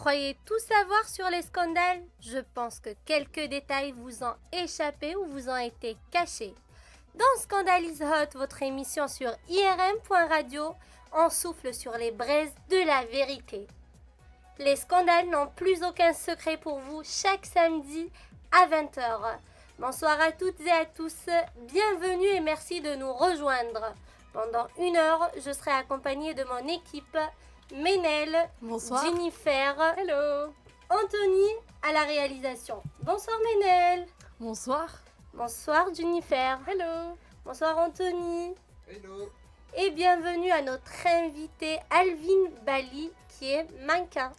croyez tout savoir sur les scandales? Je pense que quelques détails vous ont échappé ou vous ont été cachés. Dans Scandale is Hot, votre émission sur IRM.radio, on souffle sur les braises de la vérité. Les scandales n'ont plus aucun secret pour vous chaque samedi à 20h. Bonsoir à toutes et à tous, bienvenue et merci de nous rejoindre. Pendant 1 heure, je serai accompagnée de mon équipe Ménel, bonsoir. Jennifer, hello, Anthony à la réalisation. Bonsoir Ménel. Bonsoir. Bonsoir Jennifer. Hello. Bonsoir Anthony. Hello. Et bienvenue à notre invité Alvin Bali qui est mannequin.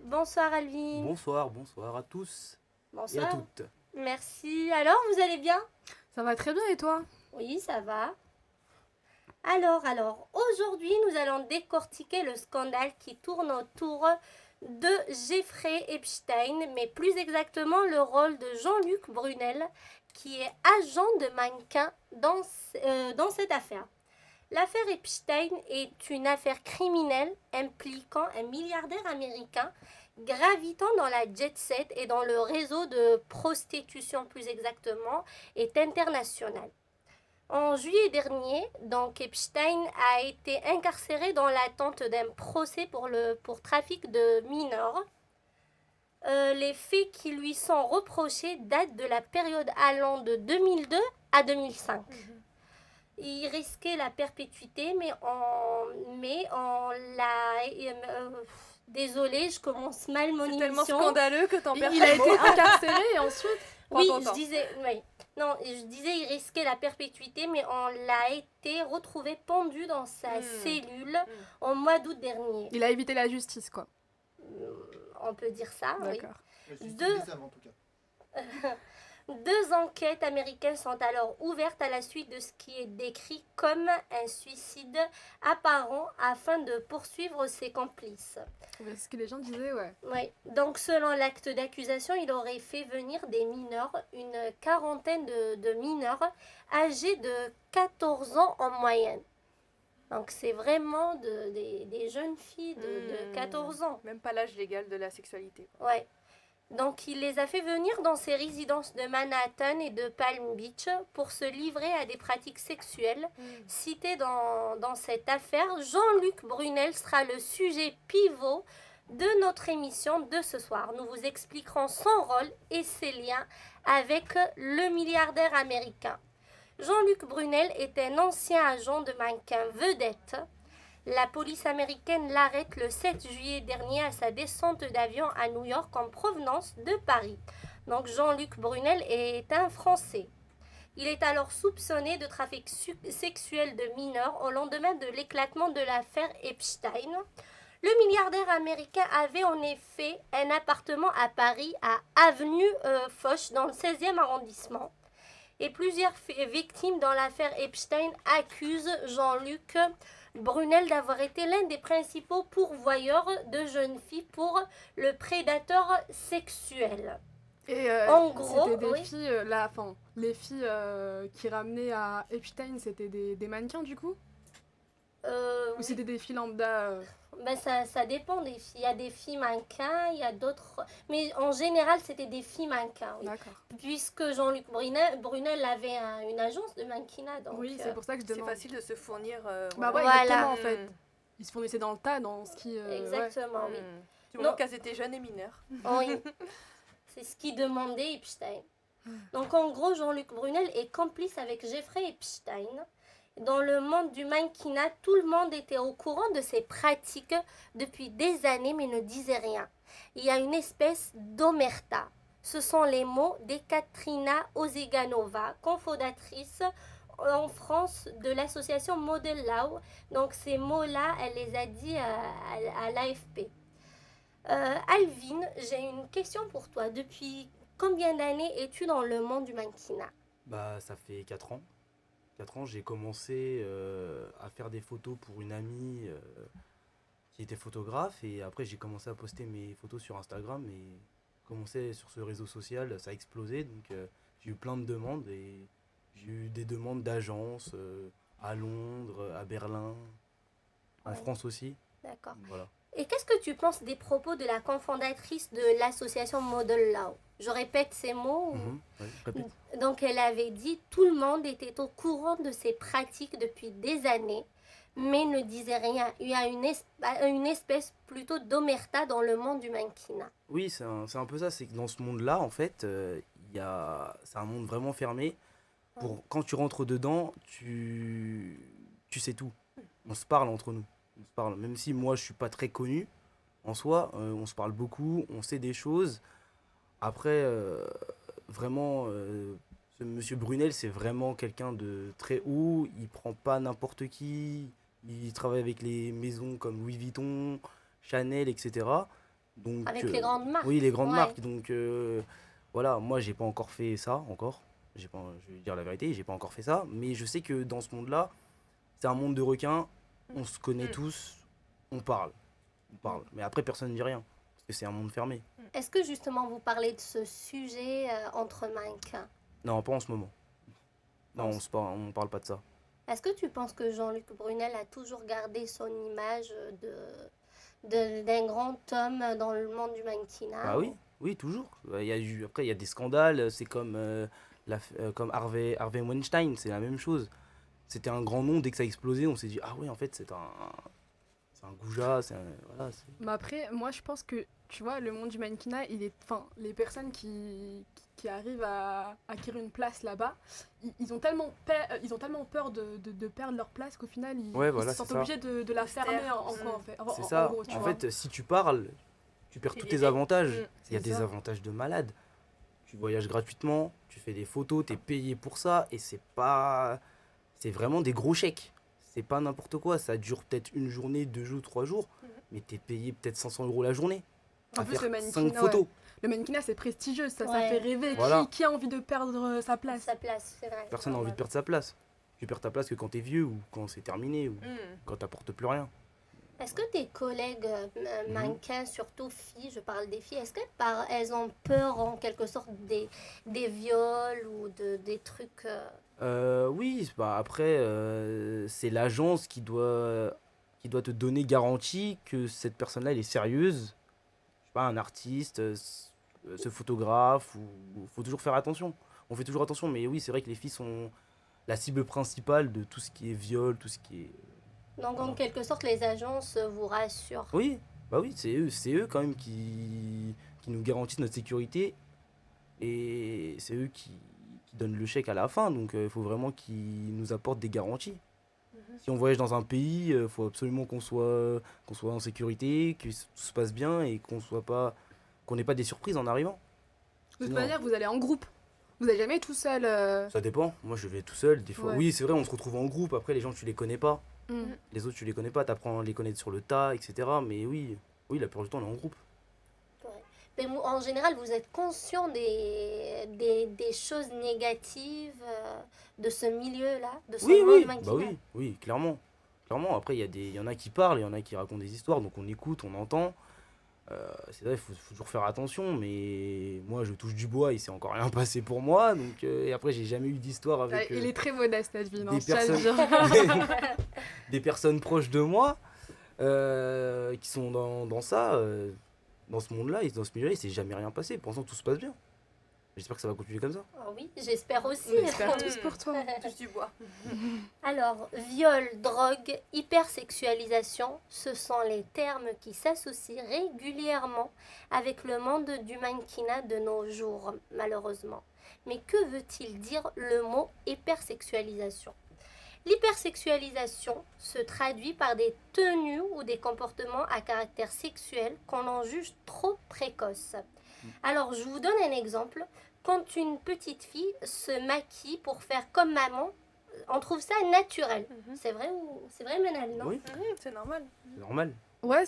Bonsoir Alvin. Bonsoir à tous. Bonsoir. Et à toutes. Merci. Alors, vous allez bien? Ça va très bien et toi? Oui, ça va. Alors, aujourd'hui, nous allons décortiquer le scandale qui tourne autour de Jeffrey Epstein, mais plus exactement le rôle de Jean-Luc Brunel, qui est agent de mannequin dans cette affaire. L'affaire Epstein est une affaire criminelle impliquant un milliardaire américain gravitant dans la jet set et dans le réseau de prostitution plus exactement, est international. En juillet dernier, donc Epstein a été incarcéré dans l'attente d'un procès pour trafic de mineurs. Les faits qui lui sont reprochés datent de la période allant de 2002 à 2005. Il risquait la perpétuité, mais on l'a... désolée, je commence mal mon émission. C'est tellement scandaleux que t'en perds. Il a été incarcéré et ensuite... Oui, je disais... Oui. Non, je disais il risquait la perpétuité, mais on l'a été retrouvé pendu dans sa cellule au mois d'août dernier. Il a évité la justice, quoi. On peut dire ça, d'accord. Oui. En tout cas. 2 enquêtes américaines sont alors ouvertes à la suite de ce qui est décrit comme un suicide apparent afin de poursuivre ses complices. C'est ce que les gens disaient, ouais. Oui, donc selon l'acte d'accusation, il aurait fait venir des mineurs, une quarantaine de mineurs âgés de 14 ans en moyenne. Donc c'est vraiment des jeunes filles de 14 ans. Même pas l'âge légal de la sexualité. Ouais. Donc, il les a fait venir dans ses résidences de Manhattan et de Palm Beach pour se livrer à des pratiques sexuelles citées dans cette affaire. Jean-Luc Brunel sera le sujet pivot de notre émission de ce soir. Nous vous expliquerons son rôle et ses liens avec le milliardaire américain. Jean-Luc Brunel est un ancien agent de mannequin vedette. La police américaine l'arrête le 7 juillet dernier à sa descente d'avion à New York en provenance de Paris. Donc Jean-Luc Brunel est un Français. Il est alors soupçonné de trafic sexuel de mineurs au lendemain de l'éclatement de l'affaire Epstein. Le milliardaire américain avait en effet un appartement à Paris à Avenue Foch dans le 16e arrondissement. Et plusieurs victimes dans l'affaire Epstein accusent Jean-Luc Brunel d'avoir été l'un des principaux pourvoyeurs de jeunes filles pour le prédateur sexuel. Et en gros, c'était des filles, les filles qui ramenaient à Epstein, c'était des mannequins du coup? Ou c'était des filles lambda Ben ça dépend des filles. Il y a des filles mannequins, il y a d'autres... Mais en général, c'était des filles mannequins, oui. D'accord. Puisque Jean-Luc Brunel avait une agence de mannequinat. Donc, oui, c'est pour ça que je demande. C'est facile de se fournir... Bah ouais, voilà. exactement en fait. Ils se fournissaient dans le tas, dans ce qui... Exactement, oui. Du moment qu'elles étaient jeunes et mineures. Oui, c'est ce qu'il demandait Epstein. Donc en gros, Jean-Luc Brunel est complice avec Jeffrey Epstein. Dans le monde du mannequinat, tout le monde était au courant de ces pratiques depuis des années, mais ne disait rien. Il y a une espèce d'omerta. Ce sont les mots d'Ekaterina Ozeganova, cofondatrice en France de l'association Model Law. Donc ces mots-là, elle les a dit à l'AFP. Alvin, j'ai une question pour toi. Depuis combien d'années es-tu dans le monde du mannequinat? Bah, ça fait 4 ans. 4 ans, j'ai commencé à faire des photos pour une amie qui était photographe. Et après, j'ai commencé à poster mes photos sur Instagram. Et commencé sur ce réseau social, ça a explosé. Donc, j'ai eu plein de demandes. Et j'ai eu des demandes d'agences à Londres, à Berlin, en France aussi. D'accord. Voilà. Et qu'est-ce que tu penses des propos de la cofondatrice de l'association Model Law? Je répète ces mots. Oui, répète. Donc, elle avait dit tout le monde était au courant de ces pratiques depuis des années, mais ne disait rien. Il y a une espèce plutôt d'omerta dans le monde du mannequinat. Oui, c'est un peu ça. C'est que dans ce monde-là, en fait, c'est un monde vraiment fermé. Quand tu rentres dedans, tu sais tout. On se parle entre nous. On se parle. Même si moi, je suis pas très connu, en soi, on se parle beaucoup, on sait des choses. Après, vraiment, ce monsieur Brunel, c'est vraiment quelqu'un de très haut. Il prend pas n'importe qui. Il travaille avec les maisons comme Louis Vuitton, Chanel, etc. Donc, Avec les grandes marques. oui, les grandes Ouais. marques. Donc, voilà, moi, j'ai pas encore fait ça, encore. Je vais dire la vérité, j'ai pas encore fait ça. Mais je sais que dans ce monde-là, c'est un monde de requins. On se connaît tous. On parle. Mais après, personne ne dit rien. Parce que c'est un monde fermé. Est-ce que justement vous parlez de ce sujet entre mannequins? Non, pas en ce moment. Non, on parle pas de ça. Est-ce que tu penses que Jean-Luc Brunel a toujours gardé son image d'un grand homme dans le monde du mannequinat? Bah oui, toujours. Après, il y a des scandales. C'est comme, comme Harvey Weinstein, c'est la même chose. C'était un grand nom, dès que ça a explosé, on s'est dit, ah oui, en fait, c'est un goujat. Voilà, Mais après, moi, je pense que, tu vois, le monde du mannequinat, les personnes qui arrivent à acquérir une place là-bas, ils ont tellement peur de perdre leur place qu'au final, Ouais, voilà, ils se sentent c'est ça. obligés de la fermer en fait. c'est ça. En gros, tu En vois. fait, si tu parles, tu perds C'est tous des tes avantages. Il y a c'est des ça. avantages de malade. Tu voyages gratuitement, tu fais des photos, tu es payé pour ça. Et c'est vraiment des gros chèques. C'est pas n'importe quoi. Ça dure peut-être une journée, 2 jours, 3 jours. Mais tu es payé peut-être 500 € la journée. En À plus, faire le 5 mannequinat, photos. Le mannequinat, c'est prestigieux, ça Ouais. fait rêver. Voilà. Qui a envie de perdre sa place? Sa place, c'est vrai. Personne n'a envie de perdre sa place. Tu perds ta place que quand t'es vieux ou quand c'est terminé ou quand t'apportes plus rien. Est-ce que tes collègues Mhm. mannequins, surtout filles, je parle des filles, est-ce qu'elles ont peur en quelque sorte des viols ou des trucs Oui, bah après, c'est l'agence qui doit te donner garantie que cette personne-là, elle est sérieuse. Je sais pas, un artiste, ce photographe, ou faut toujours faire attention. On fait toujours attention, mais oui, c'est vrai que les filles sont la cible principale de tout ce qui est viol, tout ce qui est... Donc en quelque sorte, les agences vous rassurent. Oui, bah oui, c'est eux quand même qui nous garantissent notre sécurité et c'est eux qui donnent le chèque à la fin, donc il faut vraiment qu'ils nous apportent des garanties. Si on voyage dans un pays, il faut absolument qu'on soit en sécurité, que tout se passe bien et qu'on n'ait pas des surprises en arrivant. De toute Sinon- manière, vous allez en groupe. Vous n'allez jamais tout seul. Ça dépend, moi je vais tout seul, des fois. Ouais. Oui, c'est vrai, on se retrouve en groupe, après les gens tu les connais pas. Mm. Les autres tu les connais pas, t'apprends à les connaître sur le tas, etc. Mais oui, la plupart du temps on est en groupe. Mais en général, vous êtes conscient des choses négatives de ce milieu-là, de ce monde mannequinat. Oui, clairement. Clairement, après, il y en a qui parlent, il y en a qui racontent des histoires, donc on écoute, on entend. C'est vrai, il faut toujours faire attention, mais moi, je touche du bois, il s'est encore rien passé pour moi, donc... et après, j'ai jamais eu d'histoire avec Il est très modeste, Edwin. des personnes... des personnes proches de moi qui sont dans ça, dans ce monde-là, et dans ce milieu-là, il s'est jamais rien passé. Pour l'instant, tout se passe bien. J'espère que ça va continuer comme ça. Ah oui, j'espère aussi. J'espère tous pour toi. Touche du bois. Alors, viol, drogue, hypersexualisation, ce sont les termes qui s'associent régulièrement avec le monde du mannequinat de nos jours, malheureusement. Mais que veut-il dire le mot hypersexualisation? L'hypersexualisation se traduit par des tenues ou des comportements à caractère sexuel qu'on en juge trop précoces. Alors, je vous donne un exemple. Quand une petite fille se maquille pour faire comme maman, on trouve ça naturel. C'est vrai Manal, non? Oui, C'est normal. c'est normal. Ouais,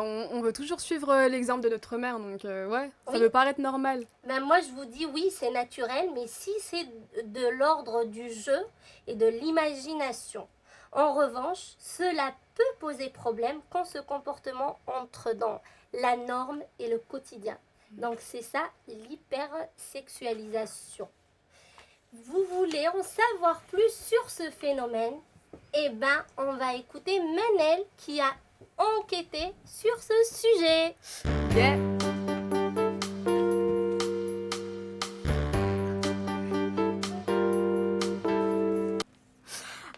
on veut toujours suivre l'exemple de notre mère, donc ouais, ça Oui. peut paraître normal. Ben moi, je vous dis oui, c'est naturel, mais si c'est de l'ordre du jeu et de l'imagination. En revanche, cela peut poser problème quand ce comportement entre dans la norme et le quotidien. Donc c'est ça, l'hypersexualisation. Vous voulez en savoir plus sur ce phénomène? Eh ben, on va écouter Manel qui a enquêter sur ce sujet. Yeah.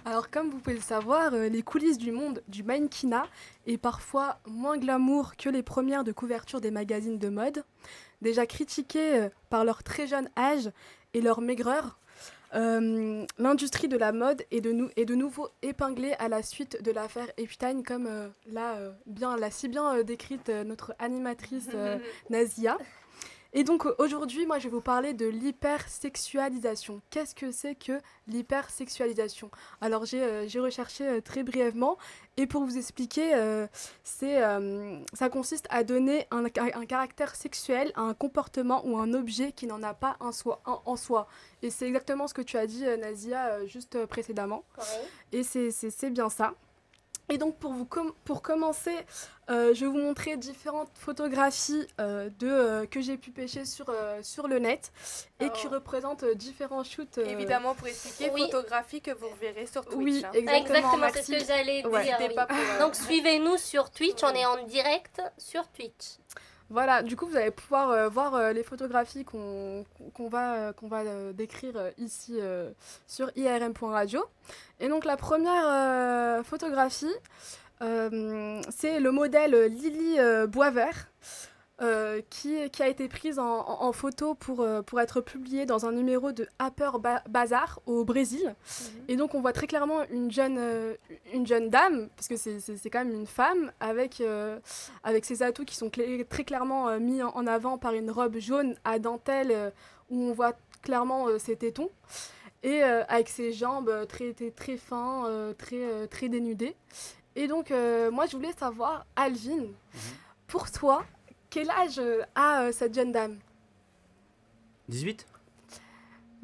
Alors comme vous pouvez le savoir, les coulisses du monde du mannequinat est parfois moins glamour que les premières de couverture des magazines de mode. Déjà critiquées par leur très jeune âge et leur maigreur, l'industrie de la mode est de nouveau épinglée à la suite de l'affaire Epstein, comme l'a si bien décrite notre animatrice Nazia. Et donc aujourd'hui, moi je vais vous parler de l'hypersexualisation. Qu'est-ce que c'est que l'hypersexualisation ? Alors j'ai recherché très brièvement et pour vous expliquer, ça consiste à donner un caractère sexuel à un comportement ou un objet qui n'en a pas en soi. Et c'est exactement ce que tu as dit Nazia juste précédemment. Ouais. Et c'est bien ça. Et donc pour commencer, je vais vous montrer différentes photographies que j'ai pu pêcher sur le net et qui représentent différents shoots. Évidemment, pour expliquer, Oui. photographie que vous reverrez sur Twitch. Oui, hein. exactement, c'est merci. ce que j'allais dire. Ouais. N'hésitez oui. pas pour, Donc suivez-nous sur Twitch, on est en direct sur Twitch. Voilà, du coup vous allez pouvoir voir les photographies qu'on va décrire ici sur irm.radio. Et donc la première photographie, c'est le modèle Lily Boisvert qui a été prise en photo pour être publiée dans un numéro de Harper's Bazaar au Brésil. Et donc on voit très clairement une jeune dame, parce que c'est quand même une femme, avec ses atouts qui sont très clairement mis en avant par une robe jaune à dentelle où on voit clairement ses tétons, et avec ses jambes très fins, très dénudées. Et donc moi je voulais savoir, Alvin, pour toi, quel âge a cette jeune dame ? 18 ?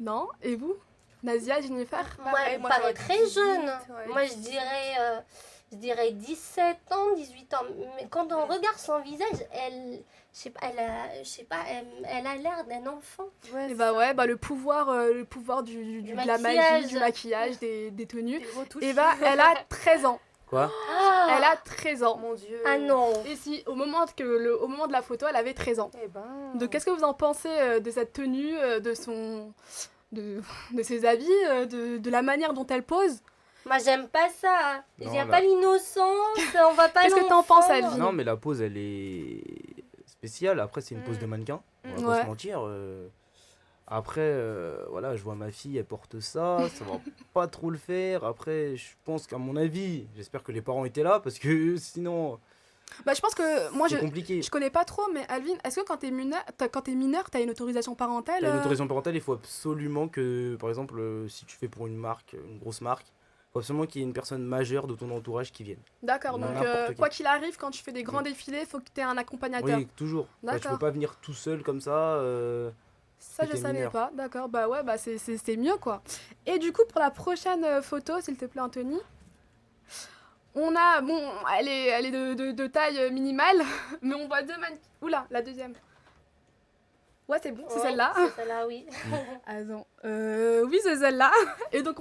Non ? Et vous ? Nazia, Jennifer ? Pareil, Moi, moi, elle paraît j'aurais très dit 18, jeune. ouais. Moi, je dirais 17 ans, 18 ans. Mais quand on regarde son visage, elle a l'air d'un enfant. Ouais, Et le pouvoir de la magie, maquillage. du maquillage, des tenues. des retouches. Et elle a 13 ans. Quoi ? Elle a 13 ans. Mon Dieu. Ah non. Et si, au moment de la photo, elle avait 13 ans. Eh ben. Donc, qu'est-ce que vous en pensez de cette tenue, de ses habits, de la manière dont elle pose ? Moi, j'aime pas ça. Non, J'aime là. pas l'innocence. On va pas Qu'est-ce que t'en penses, Alvin ? Non, mais la pose, elle est spéciale. Après, c'est une pose de mannequin. On va Ouais. pas se mentir. Après, voilà, je vois ma fille, elle porte ça. Ça va pas trop le faire. Après, je pense qu'à mon avis, j'espère que les parents étaient là parce que sinon, Je pense que moi, c'est compliqué. je connais pas trop, mais Alvin, est-ce que quand t'es mineur, t'as une autorisation parentale T'as une autorisation parentale, il faut absolument que, par exemple, si tu fais pour une marque, une grosse marque, il faut absolument qu'il y ait une personne majeure de ton entourage qui vienne. D'accord, donc N'importe qui. quoi qu'il arrive, quand tu fais des grands défilés, il faut que tu aies un accompagnateur. Oui, toujours. Bah, tu D'accord. peux pas venir tout seul comme ça. Ça, si je t'es savais mineur. pas. D'accord, c'est mieux, quoi. Et du coup, pour la prochaine photo, s'il te plaît, Anthony, on a, elle est de taille minimale, mais on voit deux mannequins. Oula, la deuxième. Ouais, c'est bon, c'est Ouais, celle-là. C'est celle-là, oui. Attends. Oui, c'est celle-là. Et donc,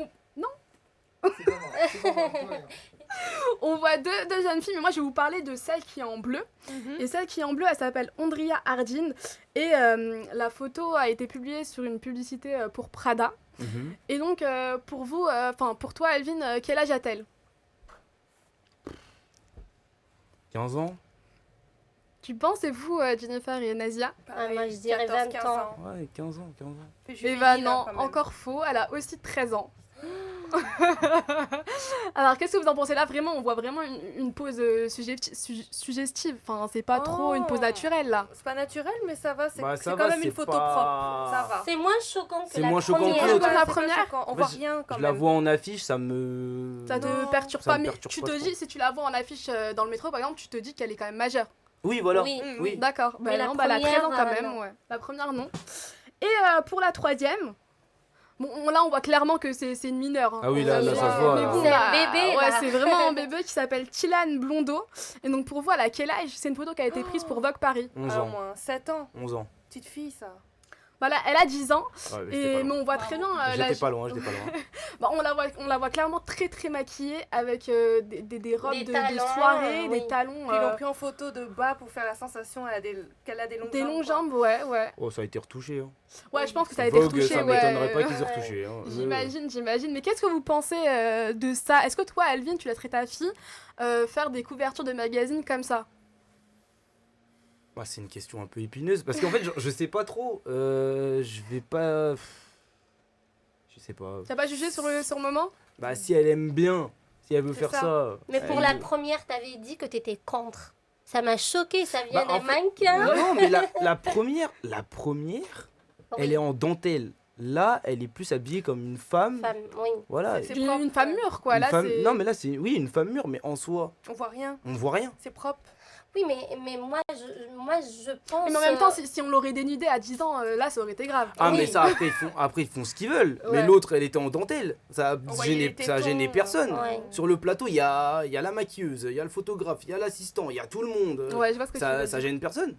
on voit deux jeunes filles, mais moi je vais vous parler de celle qui est en bleu. Et celle qui est en bleu, elle s'appelle Andrea Hardin. Et la photo a été publiée sur une publicité pour Prada. Mhm. Et donc, pour vous, pour toi, Alvin, quel âge a-t-elle ? 15 ans. Tu penses, et vous, Jennifer et Nazia ? Moi, je dirais 20 ans. Ouais, 15 ans. Fais Eh juvénile, ben non, hein, quand même. encore faux, elle a aussi 13 ans. Alors, qu'est-ce que vous en pensez là ? Vraiment, on voit vraiment une pose suggestive. Enfin, c'est pas trop une pose naturelle là. C'est pas naturel, mais ça va. C'est Bah, c'est ça quand va, même une c'est photo pas- propre. Ça va. C'est moins choquant que C'est la moins choquant que première. l'autre. Comme la C'est pas première. choquant, on Bah, voit rien quand Je même. la vois en affiche, ça me. Ça te Non, perturbe ça pas, me mais perturbe tu pas te trop. dis, si tu la vois en affiche dans le métro par exemple, tu te dis qu'elle est quand même majeure. Oui, voilà. Oui. Oui. D'accord, Mais la non, elle a 13 ans quand première, même, non. ouais. La première, non. Et pour la troisième, là on voit clairement que c'est une mineure. Hein. Ah oui, là, là, ça se voit, Mais là. bon, C'est un là, bébé, Ouais, là. c'est vraiment un bébé qui s'appelle Tilan Blondeau. Et donc pour vous, elle a quel âge ? C'est une photo qui a été prise pour Vogue Paris. 11 Ah, au ans. moins 7 ans. 11 ans. Petite fille, ça. Voilà, elle a 10 ans. Ouais, mais j'étais pas Mais loin. on voit très bien J'étais pas loin, j'étais pas loin. Bah, on la voit clairement très très maquillée avec des robes Des de talons, soirée, oui. des talons, Puis ils l'ont pris en photo de bas pour faire la sensation qu'elle a des longues des jambes. longues quoi. jambes, ouais. Oh, ça a été retouché. Hein. Ouais, je pense que ça a été Vogue, retouché, ça ouais. m'étonnerait pas qu'ils aient ouais. retouché. Hein. J'imagine. Mais qu'est-ce que vous pensez de ça? Est-ce que toi, Alvin, tu laisserais ta fille faire des couvertures de magazines comme ça? Bah, c'est une question un peu épineuse parce qu'en fait, je sais pas trop. Je vais pas. Je sais pas. T'as pas jugé sur le moment? Bah, si elle aime bien, si elle veut C'est faire ça. ça. Mais pour elle- la première, t'avais dit que t'étais contre. Ça m'a choqué, ça vient Bah, en d'un fait- mannequin. Non, mais la première, elle Oui. est en dentelle. Là, elle est plus habillée comme une femme. Femme, oui. Voilà. C'est Une propre, femme ouais. mûre, quoi. Une Là, femme- c'est... Non, mais là, c'est oui, une femme mûre, mais en soi, On voit rien, on voit rien. c'est propre. Oui, mais moi, je pense... Mais en même temps, si on l'aurait dénudée à 10 ans, là, ça aurait été grave. Ah, Oui. mais ça, après, ils font ce qu'ils veulent. Ouais. Mais l'autre, elle était en dentelle. Ça a voyait gêné, les ça a gêné tétons, personne. Ouais. Sur le plateau, il y a la maquilleuse, il y a le photographe, il y a l'assistant, il y a tout le monde. Ouais, je vois ce que tu veux Ça dire. gêne personne.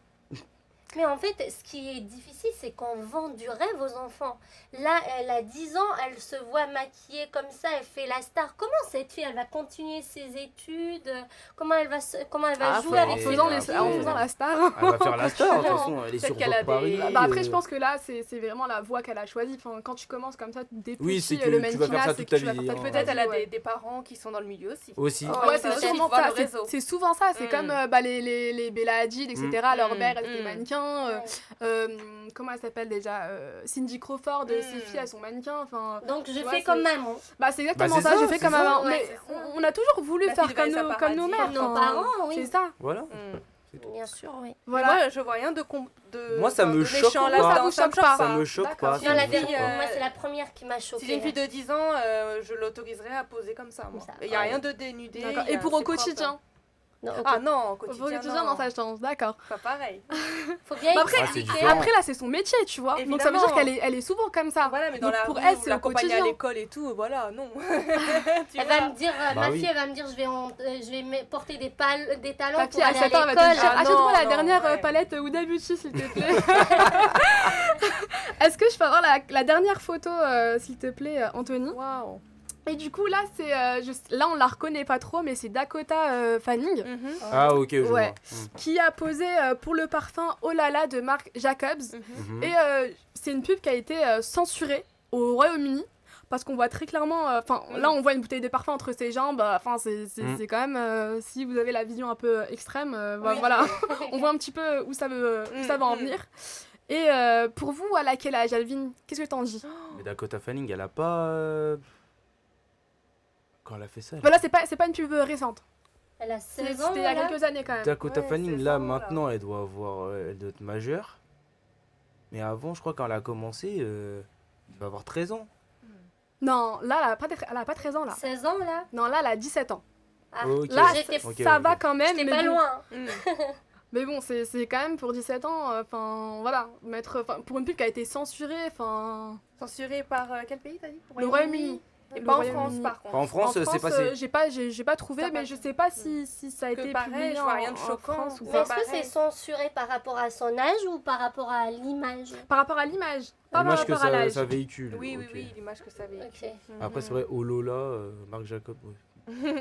Mais en fait, ce qui est difficile, c'est qu'on vend du rêve aux enfants. Là, elle a 10 ans, elle se voit maquillée comme ça, elle fait la star. Comment cette fille, elle va continuer ses études? Comment elle va Ah, jouer faut- avec en ses faisant copines? En faisant la star. Elle va faire la star, de toute façon, elle est Peut-être sur qu'elle a Vogue Paris. des- Bah après, je pense que là, c'est vraiment la voie qu'elle a choisie. Enfin, quand tu commences comme ça, dès Oui, petit, c'est que le tu vas faire mannequinat, ça c'est toute que ta tu vas vie, faire hein. ça Peut-être elle a ouais. des parents qui sont dans le milieu aussi. Aussi. Oh, Ouais, ça c'est aussi, souvent voir ça. le réseau. C'est souvent ça. C'est Mm. comme les Bella Hadid, etc. Leur mère, elle était mannequin. Comment elle s'appelle déjà Cindy Crawford, ses filles, elles sont mannequins. Enfin, Donc, je Tu vois, fais c'est- comme maman. bah, c'est exactement c'est ça, ça, je fais c'est comme ça. avant. Ouais, Mais c'est ça. on a toujours voulu La faire fille de comme Vanessa nos mères. Comme nos enfin, parents, oui. C'est ça. Voilà. Bien sûr, oui. Voilà. Moi, je vois rien de Moi, ça me de choque méchant pas. là-dedans. Ça vous choque pas. Ça me choque D'accord. pas. Non, ça la me choque vérité, pas. moi, c'est la première qui m'a choquée. Si j'ai une fille de 10 ans, je l'autoriserais à poser comme ça. Comme ça. Il n'y a Ouais. rien de dénudé. D'accord. il y Et a- pour au c'est propre. quotidien Non, ok. Ah non, au Au quotidien, quotidien, non. dans sa chance, d'accord. Pas pareil. Faut bien Bah, après, Ah, c'est expliquer. différent. Après, là, c'est son métier, tu vois. Donc, ça veut Évidemment. dire elle est souvent comme ça. Voilà, mais dans Donc, la pour rue, elle, ou c'est au l'accompagner à quotidien. l'école et tout, voilà, non. Tu Elle vois. va me dire, Bah ma oui. fille, elle va me dire, je vais porter des talons Ta pour fille à aller à 7 ans, elle va te l'école. dire Ah, achète-moi non, la non, dernière ouais. palette Huda Beauty, s'il te plaît. Est-ce que je peux avoir la dernière photo, s'il te plaît, Anthony? Waouh. Et du coup, là, là, on la reconnaît pas trop, mais c'est Dakota Fanning Ah, ok, je Ouais. vois. qui a posé pour le parfum Oh là là de Marc Jacobs. Mhm. Et c'est une pub qui a été censurée au Royaume-Uni. Parce qu'on voit très clairement, là on voit une bouteille de parfum entre ses jambes, enfin c'est quand même, si vous avez la vision un peu extrême, Oui. voilà, on voit un petit peu où ça va en venir. Et pour vous, à quel âge, Alvin, qu'est-ce que t'en dis? Mais Dakota Fanning, elle a pas. Quand elle a fait ça. Voilà, c'est pas une pub récente, Elle a 16 ans, c'était il y a là. quelques années quand même. Dakota Ouais, Fanning, c'est là, ça, maintenant, elle doit être majeure. Mais avant, je crois, quand elle a commencé, elle va avoir 13 ans. Non, là, elle a pas 13 ans, là. 16 ans, là. Non, là, elle a 17 ans. Ah, Ok. Là, j'étais Ok, ça ok. va quand même, j'étais mais pas bon. loin. Mais bon, c'est quand même pour 17 ans, enfin, voilà, pour une pub qui a été censurée, enfin... Censuré par quel pays, t'as dit? Le Royaume-Uni. Et Le pas en Royaume-Uni. France, par contre. En France, c'est France, passé. j'ai pas trouvé, T'as mais pas je vu. sais pas si ça a Que été pareil, publié je vois en, rien de en choquant. France ou Mais pas. est-ce que c'est censuré par rapport à son âge ou par rapport à l'image? Par rapport à l'image, pas par L'image que rapport à l'âge. ça véhicule. Oui, ok. l'image que ça avait. Ok. Après, c'est vrai, Olola, Marc Jacob. Ouais.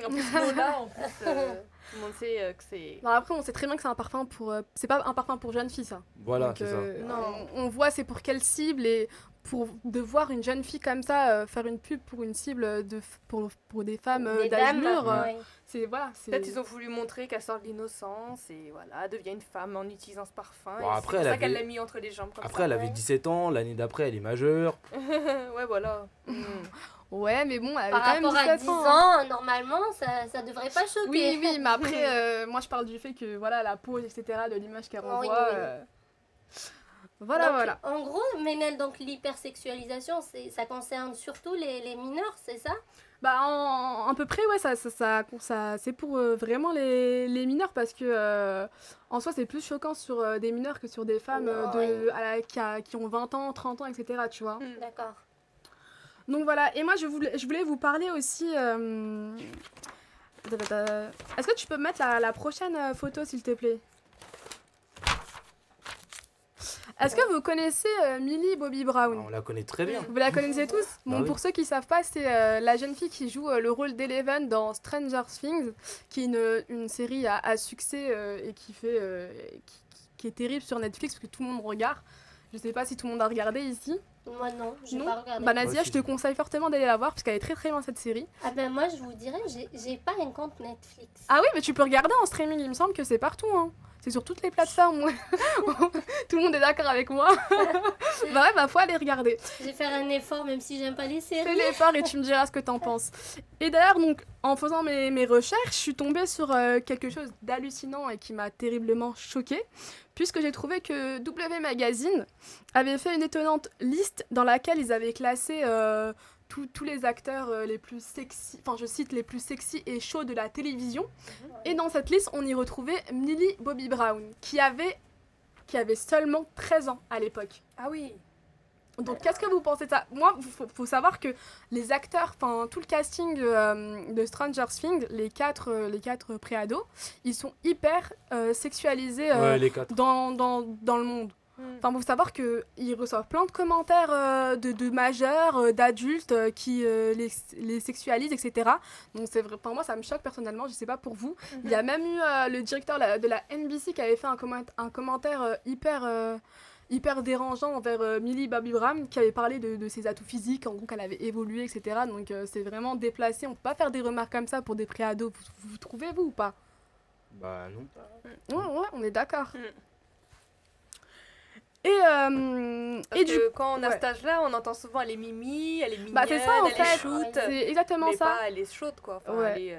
En plus, Lola, en plus, tout le monde sait que c'est. Non, après, on sait très bien que c'est un parfum pour... c'est pas un parfum pour jeune fille, ça. Voilà, Donc, c'est ça. Non. on voit c'est pour quelle cible, et de voir une jeune fille comme ça faire une pub pour une cible pour des femmes Des d'âge dames, mûr, ouais. c'est... Voilà, c'est... Peut-être ils ont voulu montrer qu'elle sort de l'innocence et voilà, elle devient une femme en utilisant ce parfum. Bon, et après, c'est pour elle ça qu'elle avait- l'a mis entre les jambes comme Après, elle avait 17 ans, l'année d'après, elle est majeure. Ouais, voilà. Ouais, mais bon, elle avait Par quand même rapport à 17 10 ans. hein. ans, normalement, ça devrait pas choquer. Oui, oui, mais après, moi je parle du fait que voilà, la pose, etc., de l'image qu'elle Oui, renvoie. oui. Voilà, Donc, voilà. En gros, Ménel, donc l'hypersexualisation, ça concerne surtout les mineurs, c'est ça? Bah, à peu près, ouais, ça c'est pour vraiment les mineurs parce que en soi, c'est plus choquant sur des mineurs que sur des femmes qui ont 20 ans, 30 ans, etc., tu vois. D'accord. Donc voilà, et moi je voulais vous parler aussi. Est-ce que tu peux me mettre la prochaine photo, s'il te plaît? Est-ce que vous connaissez Millie Bobby Brown? On la connaît très bien. Vous la connaissez tous? Bon, Bah oui. pour ceux qui ne savent pas, c'est la jeune fille qui joue le rôle d'Eleven dans Stranger Things, qui est une série à succès et qui est terrible sur Netflix, parce que tout le monde regarde. Je sais pas si tout le monde a regardé ici. Moi non, j'ai Non. pas regardé. Bah Nadia, Moi je te aussi. conseille fortement d'aller la voir, parce qu'elle est très très bien cette série. Ah ben moi je vous dirais, j'ai pas un compte Netflix. Ah oui, mais tu peux regarder en streaming, il me semble que c'est partout. Hein. C'est sur toutes les plateformes. Tout le monde est d'accord avec moi. Bah ouais, bah faut aller regarder. Je vais faire un effort même si j'aime pas les séries. Fais l'effort et tu me diras ce que t'en penses. Et d'ailleurs, donc, en faisant mes recherches, je suis tombée sur quelque chose d'hallucinant et qui m'a terriblement choquée, puisque j'ai trouvé que W Magazine avait fait une étonnante liste dans laquelle ils avaient classé tous les acteurs les plus sexy, enfin je cite les plus sexy et chauds de la télévision. Et dans cette liste, on y retrouvait Millie Bobby Brown, qui avait seulement 13 ans à l'époque. Ah oui. Donc, qu'est-ce que vous pensez de ça? Moi, faut savoir que les acteurs, enfin, tout le casting de Stranger Things, les quatre préados, ils sont hyper sexualisés Ouais, les 4. dans le monde. Enfin, faut savoir qu'ils reçoivent plein de commentaires de majeurs, d'adultes qui les sexualisent, etc. Donc, c'est vrai, pour moi, ça me choque personnellement, je sais pas pour vous. Il y a même eu le directeur de la NBC qui avait fait un commentaire hyper dérangeant envers Millie Bobby Brown, qui avait parlé de ses atouts physiques, en gros qu'elle avait évolué, etc. Donc c'est vraiment déplacé, on peut pas faire des remarques comme ça pour des préados. Vous trouvez, vous, ou pas? Bah non. Ouais, on est d'accord. Et Parce du que quand on a ouais. cet âge-là, on entend souvent elle est mimi, elle est mignonne, Bah c'est ça en elle est fait, shoot, c'est exactement mais ça. pas elle est chaude quoi. Enfin, Ouais. elle est,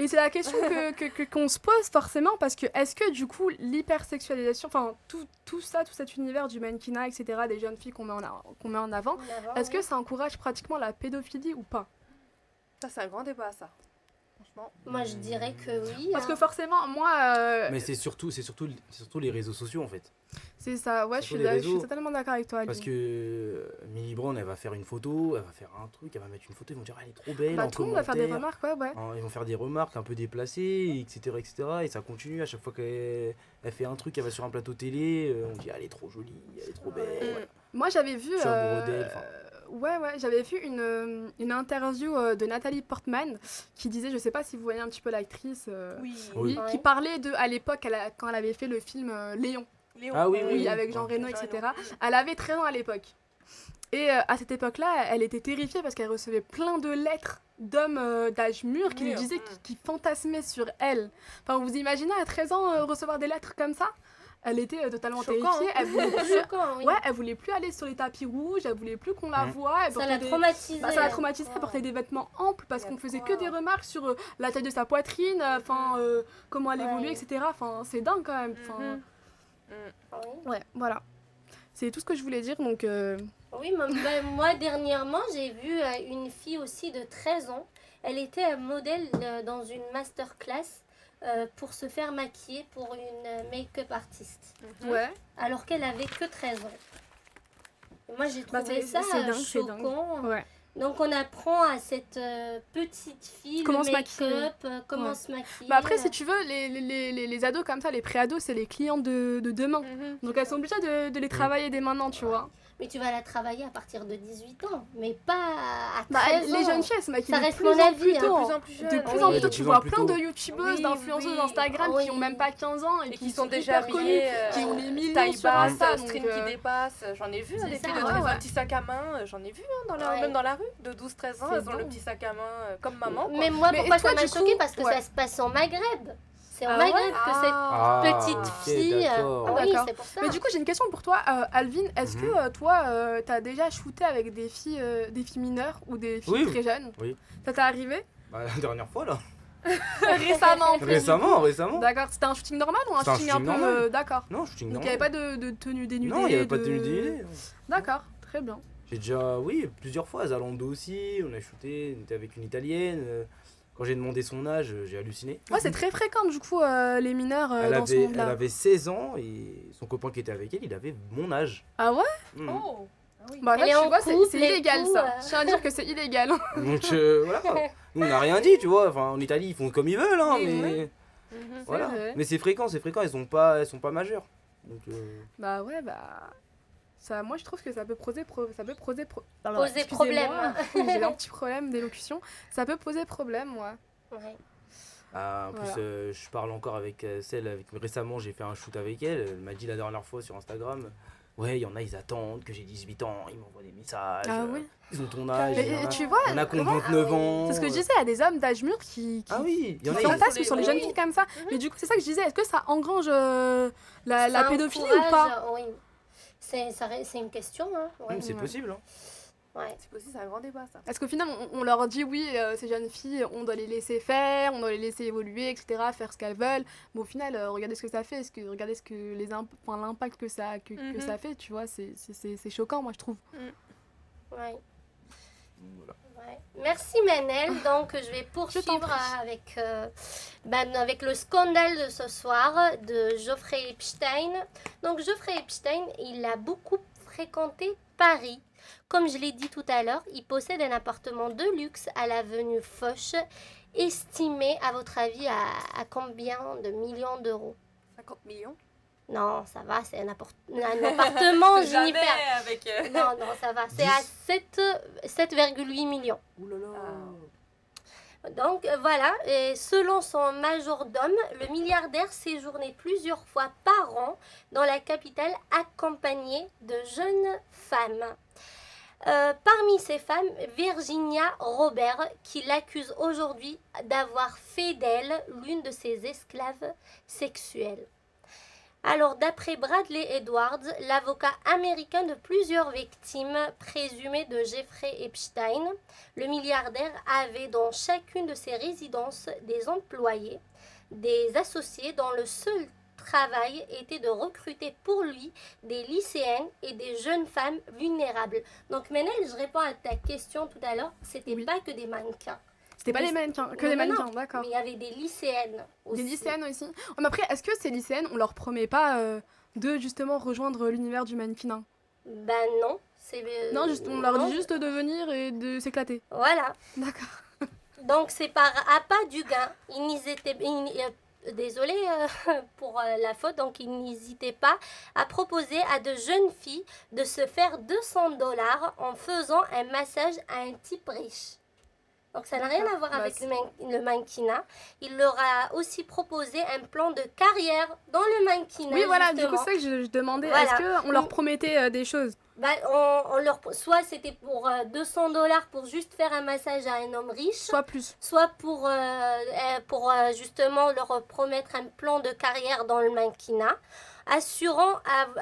Et c'est la question qu'on se pose forcément, parce que est-ce que du coup l'hypersexualisation, enfin tout ça, tout cet univers du mannequinat, etc., des jeunes filles qu'on met en avant, est-ce que ça encourage pratiquement la pédophilie ou pas? Ça c'est un grand débat ça. Franchement. Moi je dirais que oui. Parce que hein. forcément, moi, Mais c'est surtout les réseaux sociaux en fait. c'est ça, ouais, je Surtout suis, les je suis réseaux. totalement d'accord avec toi, Parce Ali. que Millie Brown, elle va faire une photo, elle va faire un truc, elle va mettre une photo, ils vont dire elle est trop belle. Bah, en tout le monde va faire des commentaire. remarques, ouais. Ils vont faire des remarques un peu déplacées, etc. Et ça continue à chaque fois qu'elle fait un truc, elle va sur un plateau télé, on dit elle est trop jolie, elle est trop belle. Voilà. Moi, j'avais vu. Sur le brodel, enfin. Ouais, j'avais vu une interview de Nathalie Portman qui disait, je sais pas si vous voyez un petit peu l'actrice, Oui. Oui. qui parlait à l'époque, quand elle avait fait le film Léon. Léon. Ah oui, Oui, avec Jean Ouais. Reno, Jean etc. Reno. Elle avait 13 ans à l'époque. Et à cette époque-là, elle était terrifiée parce qu'elle recevait plein de lettres d'hommes d'âge mûr qui lui Mûr. disaient qu'ils fantasmaient sur elle. Enfin, vous imaginez à 13 ans recevoir des lettres comme ça? Elle était totalement Choquant, terrifiée. hein. Elle voulait plus... Choquant, oui. Ouais, elle voulait plus aller sur les tapis rouges, elle voulait plus qu'on la voie. Elle Ça portait l'a des- traumatisée. Bah, ça l'a traumatisée, elle Ouais. portait des vêtements amples parce Il y a qu'on faisait quoi que des remarques sur la taille de sa poitrine, enfin comment elle Ouais. évoluait, etc. Enfin, c'est dingue quand même. Enfin, Mhm. Oui. ouais, voilà. C'est tout ce que je voulais dire, donc... Oui, moi dernièrement, j'ai vu une fille aussi de 13 ans. Elle était un modèle dans une masterclass pour se faire maquiller pour une make-up artiste. Ouais. Alors qu'elle avait que 13 ans. Et moi, j'ai Bah, trouvé c'est- ça c'est dingue, c'est dingue. choquant. Ouais. Donc, on apprend à cette petite fille Comment le se maquiller. make-up, comment Ouais. se maquiller. Bah après, si tu veux, les ados comme ça, les préados, c'est les clients de demain. Mhm. Donc elles sont obligées de les travailler dès maintenant, tu vois. Mais tu vas la travailler à partir de 18 ans, mais pas à 13 Bah, ans. les jeunes filles, elles se maquillent Ça de reste plus mon en avis, plus hein. tôt. De plus en plus jeune. De plus Oui. en De plus tôt, plus tu en vois plus plein tôt. de youtubeuses, Oui, d'influenceuses oui. Instagram Oui. qui ont même pas 15 ans et, Et qui sont sont déjà hyper connues, habillées, qui ont des millions taille sur basse, Insta. Donc, string qui dépasse. J'en ai vu C'est des ça, filles ouais, avec ouais. un petit sac à main, j'en ai vu Ouais. même dans la rue, de 12-13 ans, C'est elles ont le dingue. petit sac à main comme maman. quoi. Mais moi, Mais pourquoi toi, ça m'a du choquée? coup, Parce que ouais. ça se passe en Maghreb. C'est en Ah Maghreb ouais que cette Ah, petite ok, fille. d'accord. Oui, D'accord. c'est pour ça. Mais du coup, j'ai une question pour toi, Alvin. Est-ce Mhm. que toi, t'as déjà shooté avec des filles mineures ou des filles Oui. très jeunes? Oui. Ça t'est arrivé? Bah, la dernière fois là. Récemment, en plus. Récemment. D'accord. C'était un shooting normal ou un C'était un shooting un peu. shooting normal. D'accord. Non, shooting Donc il normal. n'y avait pas de tenue dénudée. Non, il n'y avait pas de tenue dénudée. D'accord, très bien. J'ai déjà, oui, plusieurs fois, à Zalando aussi, on a shooté, on était avec une italienne. Quand j'ai demandé son âge, j'ai halluciné. Ouais, c'est très fréquent du coup les mineurs Elle dans ce avait, elle monde-là. avait 16 ans et son copain qui était avec elle, il avait mon âge. Ah ouais? Mhm. Oh. Ah oui. Bah Elle est là, tu en vois, c'est couple et illégal tout, ça. Je tiens à dire que c'est illégal. Donc voilà, nous on n'a rien dit, tu vois. Enfin, en Italie, ils font comme ils veulent, hein, Oui, mais oui. Mhm. voilà. vrai. Mais c'est fréquent, elles sont pas majeures. Donc, Bah ouais, bah... Ça, moi, je trouve que ça peut poser... Poser problème. J'ai un petit problème d'élocution. Ça peut poser problème, moi. Ouais. en plus, je parle encore avec celle avec récemment, j'ai fait un shoot avec elle. Elle m'a dit la dernière fois sur Instagram. Ouais, il y en a, ils attendent que j'ai 18 ans, ils m'envoient des messages. Ah oui. Ils ont ton âge. Mais tu vois, il y en a qui ont 29 ans. c'est ce que je disais, il y a des hommes d'âge mûr qui Ah oui, il y en a. fantasment sur les jeunes oui. filles comme ça. Mais du coup, c'est ça que je disais, est-ce que ça engrange la Ça pédophilie ou encourage, pas? Oui. C'est une question. Hein. Ouais. C'est possible. Hein. Ouais. C'est possible, c'est un grand débat ça. Est-ce qu'au final, on leur dit oui, ces jeunes filles, on doit les laisser faire, on doit les laisser évoluer, etc., faire ce qu'elles veulent. Mais au final, regardez ce que ça fait, regardez l'impact que ça fait, tu vois, c'est choquant, moi, je trouve. Ouais. Voilà. Ouais. Merci Manel. Donc je vais poursuivre avec le scandale de ce soir de Jeffrey Epstein. Donc Jeffrey Epstein, il a beaucoup fréquenté Paris. Comme je l'ai dit tout à l'heure, il possède un appartement de luxe à l'avenue Foch, estimé à votre avis à combien de millions d'euros? 50 millions. Non, ça va, c'est un appartement, C'est jamais Jennifer. avec... Non, ça va, c'est à 7,8 millions. Ouh là là. Donc voilà, et selon son majordome, le milliardaire séjournait plusieurs fois par an dans la capitale accompagné de jeunes femmes. Parmi ces femmes, Virginia Robert, qui l'accuse aujourd'hui d'avoir fait d'elle l'une de ses esclaves sexuelles. Alors, d'après Bradley Edwards, l'avocat américain de plusieurs victimes présumées de Jeffrey Epstein, le milliardaire avait dans chacune de ses résidences des employés, des associés dont le seul travail était de recruter pour lui des lycéennes et des jeunes femmes vulnérables. Donc, Manel, je réponds à ta question tout à l'heure, c'était pas que des mannequins. C'était pas des mannequins, que des mannequins, d'accord. Mais il y avait des lycéennes aussi. Des lycéennes aussi. Oh, mais après, est-ce que ces lycéennes, on leur promet pas de justement rejoindre l'univers du mannequinat? Ben non. Non, on leur dit juste de venir et de s'éclater. Voilà. D'accord. Donc c'est par appât du gain. Désolée pour la faute, donc ils n'hésitaient pas à proposer à de jeunes filles de se faire $200 en faisant un massage à un type riche. Donc ça n'a rien à voir avec le mannequinat. Il leur a aussi proposé un plan de carrière dans le mannequinat. Oui, voilà, justement. du coup, c'est ça que je demandais. Voilà. Est-ce qu'on leur promettait des choses? Soit c'était pour $200 pour juste faire un massage à un homme riche, Soit plus. soit pour justement leur promettre un plan de carrière dans le mannequinat, assurant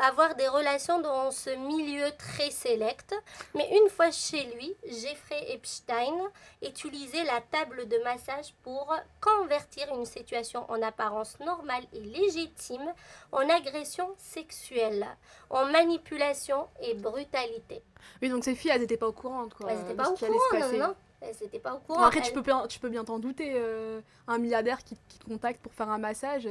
avoir des relations dans ce milieu très sélect. Mais une fois chez lui, Jeffrey Epstein utilisait la table de massage pour convertir une situation en apparence normale et légitime en agression sexuelle, en manipulation et brutalité. Oui, donc ces filles, elles n'étaient pas au courant, quoi. Elles n'étaient pas au ce qui allait se courant, passer. non. Elles n'étaient pas au courant. Bon, après, tu peux bien t'en douter. Un milliardaire qui te contacte pour faire un massage,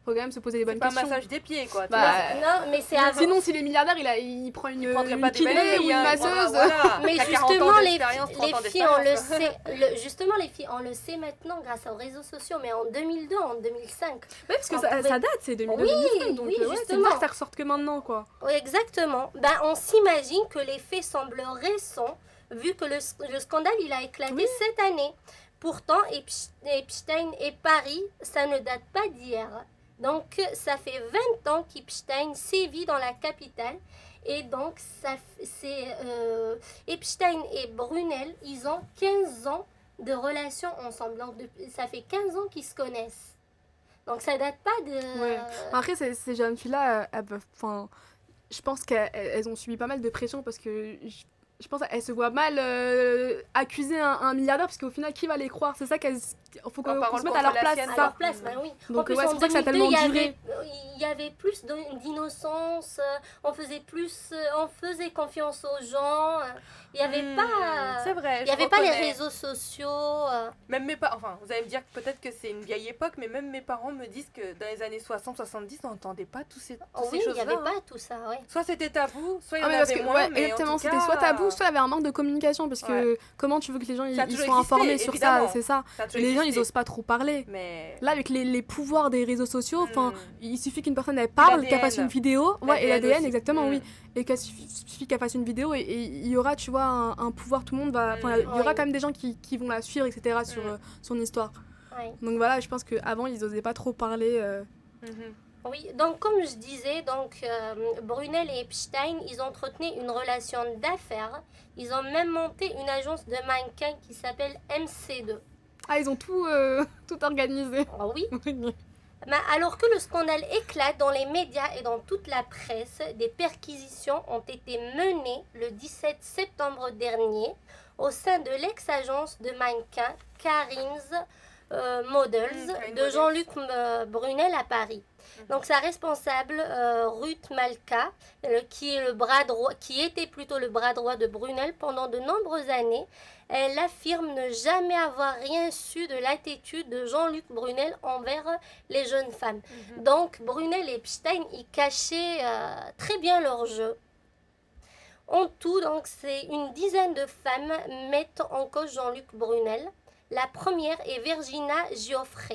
faut quand même se poser les bonnes C'est pas un questions. massage des pieds, quoi. Bah, Non, mais c'est avant. sinon, s'il est milliardaire, il prend une prendrait pas des kiné balais, ou une masseuse. Voilà. Mais T'as 40 justement, ans les d'expérience, 30 ans filles, on le d'expérience. sait. Justement, les filles, on le sait maintenant grâce aux réseaux sociaux, mais en 2002, en 2005. Oui, parce que On ça pouvait- date, c'est 2002, Oui, 2005, donc oui, c'est justement. bizarre que ça ressorte que maintenant, quoi. Oui, exactement. Ben, on s'imagine que les faits semblent récents, vu que le scandale, il a éclaté Oui. cette année. Pourtant, Epstein et Paris, ça ne date pas d'hier. Donc, ça fait 20 ans qu'Epstein sévit dans la capitale. Et donc, Epstein et Brunel, ils ont 15 ans de relation ensemble. Donc, ça fait 15 ans qu'ils se connaissent. Donc, ça date pas de... Ouais. Après, ces jeunes filles-là, je pense qu'elles ont subi pas mal de pression parce que je pense qu'elles se voient mal accuser un milliardaire parce qu'au final, qui va les croire? C'est ça faut qu'on se mette à leur place, sienne, c'est À ça. leur place, ben oui. Donc, En plus, ouais, en c'est pour ça que ça a 2002, tellement duré. il y avait plus d'innocence, on faisait confiance aux gens, il n'y avait pas... C'est vrai, Il n'y avait pas les réseaux sociaux. Même mes parents, enfin, vous allez me dire que peut-être que c'est une vieille époque, mais même mes parents me disent que dans les années 60-70, on n'entendait pas tous ces Oui, il choses-là. n'y avait pas tout ça, oui. Soit c'était tabou, soit il y en Ah, mais parce avait que, moins, ouais, mais en exactement, tout c'était cas, soit tabou, soit il y avait un manque de communication parce que comment tu veux que les gens Ça a ils toujours soient existé, informés sur ça, évidemment. c'est ça. ça a toujours Les gens gens, ils osent pas trop parler. Mais... Là, avec les pouvoirs des réseaux sociaux, enfin, il suffit qu'une personne elle Et parle, l'ADN. qu'elle fasse une vidéo, ouais, et l'ADN, aussi. exactement, oui, et qu'il suffit qu'elle fasse une vidéo et il y aura, tu vois, un pouvoir, tout le monde va, enfin, il y aura Ouais. quand même des gens qui vont la suivre, etc. sur son histoire. Ouais. Donc voilà, je pense qu'avant, ils osaient pas trop parler. Mhm. Oui, donc comme je disais, Brunel et Epstein, ils entretenaient une relation d'affaires. Ils ont même monté une agence de mannequins qui s'appelle MC2. Ah, ils ont tout, tout organisé. Ah oui. Mais alors que le scandale éclate dans les médias et dans toute la presse, des perquisitions ont été menées le 17 septembre dernier au sein de l'ex-agence de mannequins Karin's Models Karin de Models. Jean-Luc Brunel à Paris. Donc sa responsable, Ruth Malka, qui était plutôt le bras droit de Brunel pendant de nombreuses années, elle affirme ne jamais avoir rien su de l'attitude de Jean-Luc Brunel envers les jeunes femmes. Donc Brunel et Epstein, ils cachaient très bien leur jeu. En tout, donc, c'est une dizaine de femmes mettent en cause Jean-Luc Brunel. La première est Virginia Giuffre.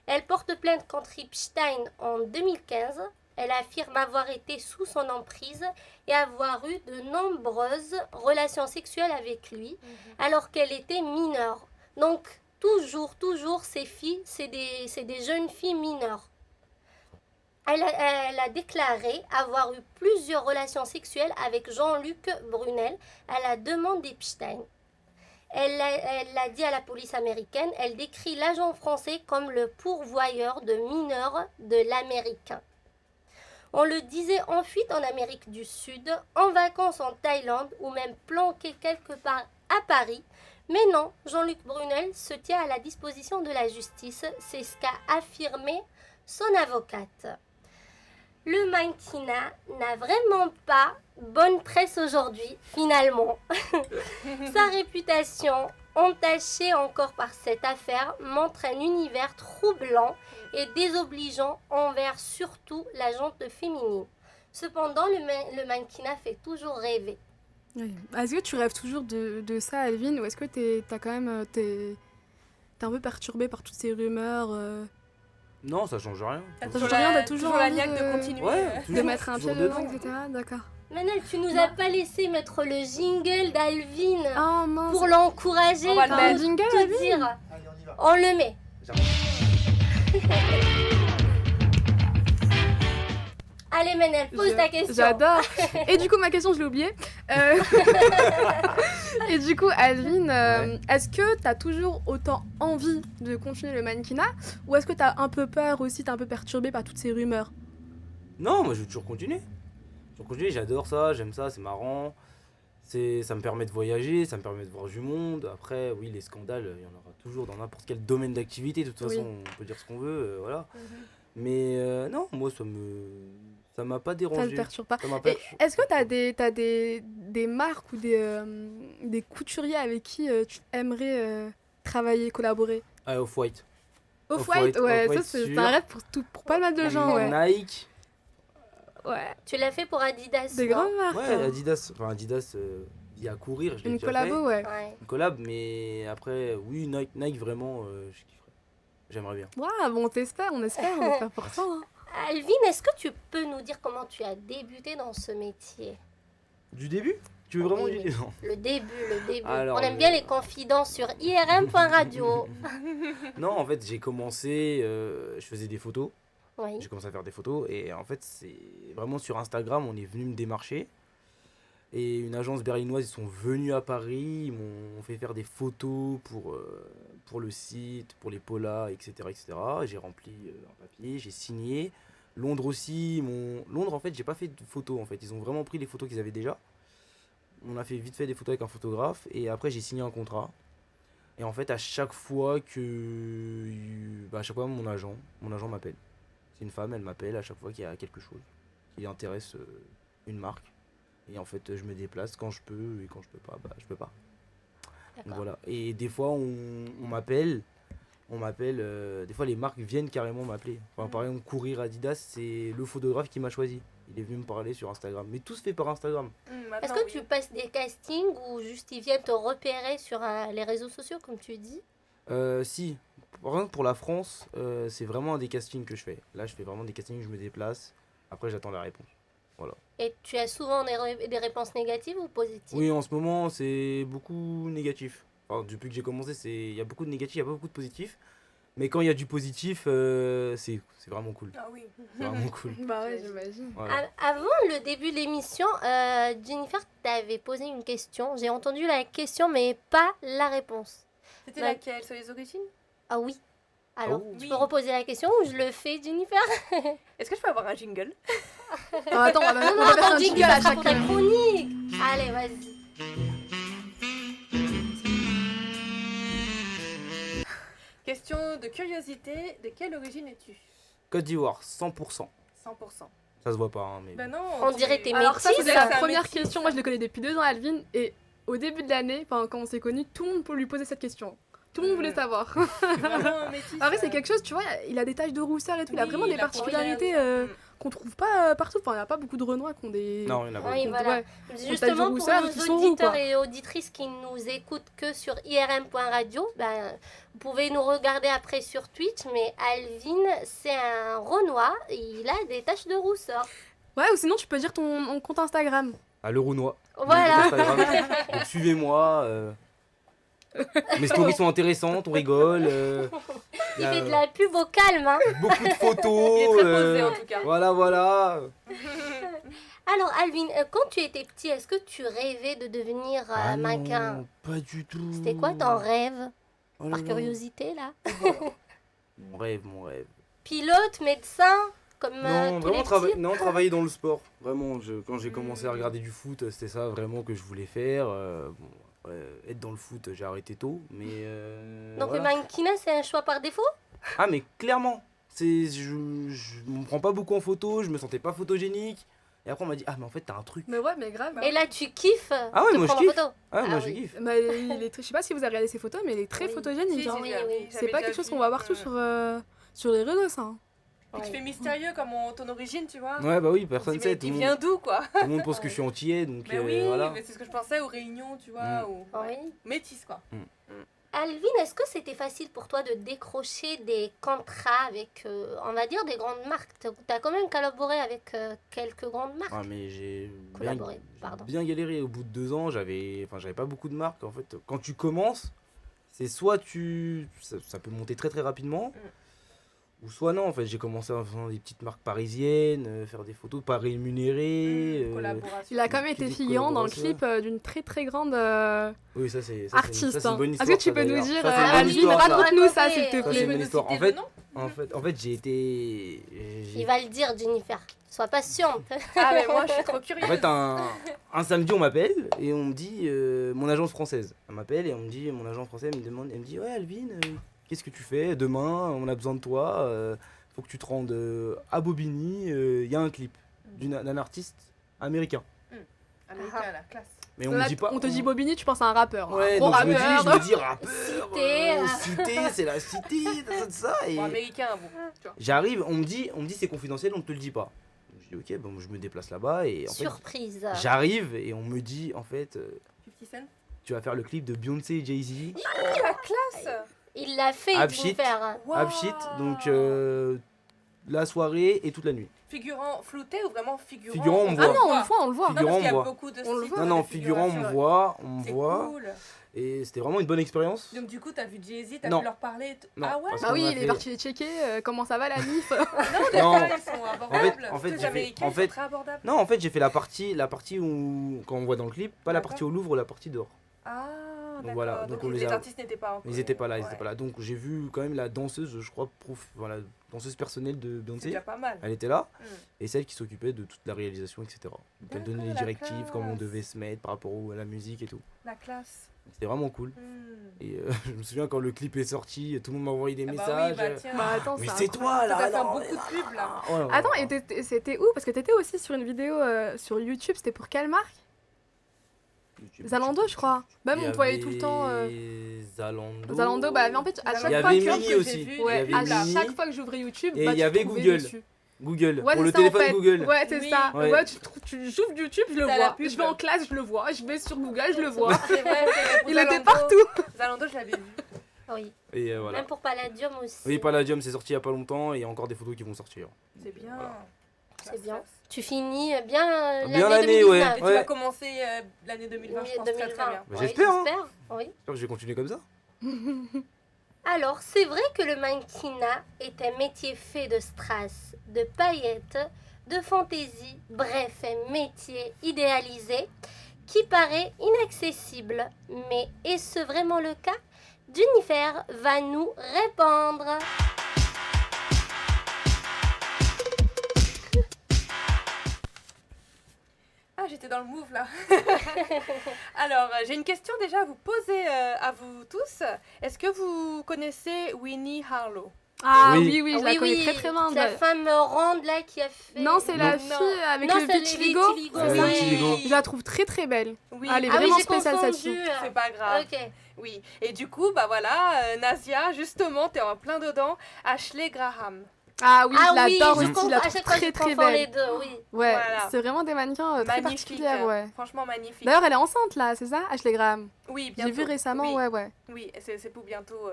Elle porte plainte contre Epstein en 2015. Elle affirme avoir été sous son emprise et avoir eu de nombreuses relations sexuelles avec lui alors qu'elle était mineure. Donc, toujours, ces filles, c'est des jeunes filles mineures. Elle a déclaré avoir eu plusieurs relations sexuelles avec Jean-Luc Brunel à la demande d'Epstein. Elle l'a dit à la police américaine, elle décrit l'agent français comme le pourvoyeur de mineurs de l'américain. On le disait en fuite en Amérique du Sud, en vacances en Thaïlande ou même planqué quelque part à Paris. Mais non, Jean-Luc Brunel se tient à la disposition de la justice, c'est ce qu'a affirmé son avocate. Le mannequinat n'a vraiment pas bonne presse aujourd'hui, finalement. Sa réputation, entachée encore par cette affaire, montre un univers troublant et désobligeant envers surtout la gente féminine. Cependant, le mannequinat fait toujours rêver. Oui. Est-ce que tu rêves toujours de ça, Alvin, ou est-ce que t'es un peu perturbée par toutes ces rumeurs Non, ça change rien. T'as Ça change rien, t'as toujours la envie niaque de de- continuer. Ouais, de toujours, mettre un pied toujours dedans, etc. D'accord. Manel, tu nous as pas laissé mettre le jingle d'Alvin Oh mince. pour l'encourager, On va le pour mettre. Jingle, te Alvin. dire. Allez, on y va. On le met. Allez Manel, pose ta question. J'adore. Et du coup, ma question, je l'ai oubliée. Et du coup, Alvin, est-ce que t'as toujours autant envie de continuer le mannequinat ou est-ce que t'as un peu peur aussi, t'es un peu perturbée par toutes ces rumeurs? Non, moi je vais toujours continuer. J'adore ça, j'aime ça, c'est marrant. Ça me permet de voyager, ça me permet de voir du monde. Après, oui, les scandales, il y en aura toujours dans n'importe quel domaine d'activité. De toute façon, on peut dire ce qu'on veut, voilà. Mais non, moi ça m'a pas Ça te dérangé. perturbe pas? Ça m'a pas Et est-ce que t'as des marques ou des couturiers avec qui tu aimerais travailler, collaborer? Off-White. Off-White, ouais, ça c'est sûr. un rêve pour pas mal de gens, ouais. Nike. Ouais, Tu l'as fait pour Adidas, des non? grandes marques. Ouais, Adidas. Enfin, Adidas, il y a courir, je l'ai Une déjà collabo, ouais. Ouais. une collab, mais après, oui, Nike vraiment, je kifferais. J'aimerais bien. Waouh, bon, on espère on espère pour ça. Hein. Alvin, est-ce que tu peux nous dire comment tu as débuté dans ce métier? Du début? Tu veux vraiment Oui, du non. Le début. Alors, On aime bien les confidences sur irm.radio. Non, en fait, j'ai commencé, je faisais des photos. Oui. J'ai commencé à faire des photos et en fait, c'est vraiment sur Instagram, on est venu me démarcher. Et une agence berlinoise, ils sont venus à Paris, ils m'ont fait faire des photos pour le site, pour les polas, etc. etc. J'ai rempli un papier, j'ai signé. Londres aussi, Londres en fait, j'ai pas fait de photos en fait, ils ont vraiment pris les photos qu'ils avaient déjà. On a fait vite fait des photos avec un photographe et après j'ai signé un contrat. Et en fait, à chaque fois mon agent m'appelle. C'est une femme, elle m'appelle à chaque fois qu'il y a quelque chose qui intéresse une marque. Et en fait, je me déplace quand je peux et quand je peux pas, je peux pas. Donc D'accord. voilà. Et des fois, on m'appelle. Des fois, les marques viennent carrément m'appeler. Enfin, par exemple, Courir Adidas, c'est le photographe qui m'a choisi. Il est venu me parler sur Instagram. Mais tout se fait par Instagram. Est-ce que tu passes des castings ou juste ils viennent te repérer sur les réseaux sociaux, comme tu dis? Si, par exemple pour la France, c'est vraiment des castings que je fais. Là, je fais vraiment des castings, je me déplace. Après, j'attends la réponse. Et tu as souvent des réponses négatives ou positives? Oui, en ce moment, c'est beaucoup négatif. Enfin, depuis que j'ai commencé, il y a beaucoup de négatifs, il y a pas beaucoup de positifs. Mais quand il y a du positif, c'est vraiment cool. Ah oui. C'est vraiment cool. Bah ouais, j'imagine. Voilà. Avant le début de l'émission, Jennifer t'avait posé une question. J'ai entendu la question, mais pas la réponse. C'était Ouais. laquelle? Sur les origines? Ah oui. Alors, Oh. tu Oui. peux reposer la question ou je le fais, Jennifer? Est-ce que je peux avoir un jingle? Non, attends, on va Non, on non, va faire attends, un jingle, jingle à ça sera chaque... pour ta chronique. Allez, vas-y. Question de curiosité, de quelle origine es-tu? Côte d'Ivoire, 100%. 100%. Ça se voit pas, hein, mais... Ben non. On dirait tes Alors ça, métis. c'était la C'est un première métis. question. Moi, je le connais depuis 2 ans, Alvin. Et au début de l'année, quand on s'est connus, tout le monde peut lui poser cette question. Tout le monde voulait savoir. Vraiment un métis. Après, c'est quelque chose, tu vois, il a des taches de rousseur et tout. Il a Oui, vraiment des il a particularités pour qu'on trouve pas partout. Enfin, il n'y a pas beaucoup de Renois qui ont des... Non, il y en a pas. Oui, beaucoup. voilà. Ouais. Justement, pour rousseur nos qui sont roux, auditeurs quoi. et auditrices qui nous écoutent que sur irm.radio, ben, vous pouvez nous regarder après sur Twitch, mais Alvin, c'est un Renoir et il a des taches de rousseur. Ouais, ou sinon, tu peux dire ton compte Instagram. À le Rounois. Voilà. Instagram. Donc suivez-moi. Mes stories sont intéressantes, on rigole. Il fait de la pub au calme. Hein. Beaucoup de photos. Il est très posé en tout cas. Voilà. Alors, Alvin, quand tu étais petit, est-ce que tu rêvais de devenir Ah mannequin? non, pas du tout. C'était quoi ton rêve? Oh là Par là. curiosité, là. Mon rêve. Pilote, médecin, comme Non, tous les vraiment petits? travailler dans le sport. Vraiment, quand j'ai commencé à regarder du foot, c'était ça vraiment que je voulais faire. Être dans le foot, j'ai arrêté tôt, mais Donc voilà. le mannequinat, c'est un choix par défaut? Ah mais clairement, je me prends pas beaucoup en photo, je me sentais pas photogénique. Et après on m'a dit ah mais en fait t'as un truc. Mais ouais, mais grave. Et là, tu kiffes Ah ouais, te moi, je prendre en kiffe. photo? Ah moi Ah je oui. kiffe. Bah, je sais pas si vous avez regardé ses photos, mais il est très Oui. photogénique. Si, hein. oui, j'ai oui. vu, C'est j'avais pas déjà quelque chose vu. qu'on voit partout sur les réseaux, ça. hein. Et tu Ouais. fais mystérieux comme ton origine, tu vois. Ouais bah oui, On personne se dit, sait, mais tout il le vient monde, d'où quoi? tout le monde pense que je suis antillais, donc Mais oui, voilà. mais c'est ce que je pensais aux réunions, tu vois, Mm. ou Oui. métis quoi. Alvin, est-ce que c'était facile pour toi de décrocher des contrats avec, on va dire, des grandes marques? Tu as quand même collaboré avec quelques grandes marques. Ah mais j'ai Collaborer, pardon. bien galéré au bout de 2 ans, j'avais pas beaucoup de marques en fait. Quand tu commences, c'est soit ça peut monter très très rapidement, ou soit non en fait. J'ai commencé en faisant des petites marques parisiennes, faire des photos pas rémunérées. Collaboration. Il a quand même Qui été dit figurant dans le collaboration. clip d'une très très grande Oui ça c'est artiste. c'est une bonne hein. histoire. Est-ce que tu ça, peux nous d'ailleurs. dire, Ça, c'est une bonne Alvin, histoire, ça. raconte-nous ça raconter, s'il te Ça, c'est plaît. une peux nous histoire. citer En fait, le nom en fait j'ai été Il va le dire, Jennifer. Sois patiente. Ah mais moi je suis trop curieuse. En fait, un samedi, on m'appelle et on me dit, mon agence française, elle m'appelle et on me dit, mon agent français me demande, elle me dit, ouais Alvin, qu'est-ce que tu fais demain? On a besoin de toi, faut que tu te rendes à Bobigny, il y a un clip d'un artiste américain. Américain, la classe. Mais on Là, me dit pas. on te dit Bobigny, tu penses à un rappeur. hein. Ouais, Un gros donc je rappeur. me dis rappeur, Cité, cité, c'est la cité, ça. Et Bon, américain, bon. Tu vois. j'arrive, on me dit c'est confidentiel, on ne te le dit pas. Je dis ok, bon, je me déplace là-bas et en fait, Surprise. j'arrive et on me dit en fait, 50 Cent. tu vas faire le clip de Beyoncé et Jay-Z. La classe. Il l'a fait, Abshit. Jennifer. Wow. Abshit, donc la soirée et toute la nuit. Figurant flouté ou vraiment figurant? Figurant, on me Ah voit. non, on le voit, on le voit. Non, Figurant, parce qu'il y a on voit. beaucoup de On le styles voit. de Non, figurant, on figuration. me voit, on me C'est voit. cool. Et c'était vraiment une bonne expérience. Donc du coup, t'as vu Jay-Z, t'as Non. pu leur parler et tout. Non, Ah ouais? parce Bah qu'on oui, a il est fait- parti les checker. Comment ça va la mif? Non, Non. d'accord, ils sont abordables. en fait, Tous les j'ai fait- Américains, en ils fait- sont très abordables. Non, en fait, j'ai fait la partie où, quand on voit dans le clip, pas la D'accord. partie au Louvre, la partie dehors. Ah, d'accord. voilà, donc on les les a- artistes n'étaient pas encore. Ils étaient pas là, ils Ouais. étaient pas là. Donc j'ai vu quand même la danseuse, je crois, voilà, danseuse personnelle de C'est Beyoncé. déjà pas mal. Elle était là, Mm. et celle qui s'occupait de toute la réalisation, etc. Donc elle donnait les D'accord, la directives, comment on classe. devait se mettre par rapport à la musique et tout. La classe. C'était vraiment cool. Hmm. Et je me souviens quand le clip est sorti, tout le monde m'a envoyé des Ah bah messages. oui, bah tiens. Bah attends, Mais ça. c'est toi là! T'as fait non, beaucoup de pubs là. Oh là là. Attends, et c'était où? Parce que t'étais aussi sur une vidéo sur YouTube, c'était pour quelle marque? YouTube. Zalando, je crois. Même Il y on te voyait tout le avait temps. Zalando. Zalando, bah en fait, à Il y chaque Il y fois avait que. Mini aussi. vu, Il y Ouais, avait à Mini. chaque fois que j'ouvrais YouTube, Et bah, il y tu avait trouvais Google. dessus. Google, Ouais, pour le c'est ça, en téléphone fait. Google. Ouais, c'est Oui. ça. Ouais. Ouais, tu j'ouvres YouTube, je le T'as la vois. pub. Je vais en classe, je le vois. Je vais sur Google, je le vois. C'est vrai, Il Zalando. était partout. Zalando, je l'avais vu. Oui. Et voilà. Même pour Palladium aussi. Oui, Palladium, c'est sorti il y a pas longtemps et il y a encore des photos qui vont sortir. C'est bien. Voilà. C'est bien. Tu finis bien Bien l'année l'année, ouais. 2019. Et tu vas commencer l'année 2020, Oui, je pense, très très bien. Bah, Oui, j'espère, hein. Oui. J'espère que je vais continuer comme ça. Alors, c'est vrai que le mannequinat est un métier fait de strass, de paillettes, de fantaisie, bref, un métier idéalisé qui paraît inaccessible. Mais est-ce vraiment le cas? Jennifer va nous répondre. Ah, j'étais dans le move là. Alors, j'ai une question déjà à vous poser à vous tous. Est-ce que vous connaissez Winnie Harlow? Ah Oui. oui, je la connais très très bien. C'est la femme ronde là qui a fait... Non, c'est la Non. fille avec Non, le c'est vitiligo. le vitiligo, C'est ça. le vitiligo. Je la trouve très très belle. Oui. Elle est Ah oui, vraiment j'ai spéciale cette confondu. fille. C'est pas grave. Ok. Oui. Et du coup, bah voilà, Nasia, justement, t'es en plein dedans. Ashley Graham. Ah oui, je l'adore je aussi, je confonds- la à trouve chaque fois, très je très confonds les belle. deux, oui. Ouais, Voilà. c'est vraiment des mannequins très Magnifique. particulières, ouais. Franchement magnifique. D'ailleurs, elle est enceinte là, c'est ça, Ashley Graham? Oui, bientôt. J'ai vu récemment, Oui. ouais. Oui, c'est pour bientôt.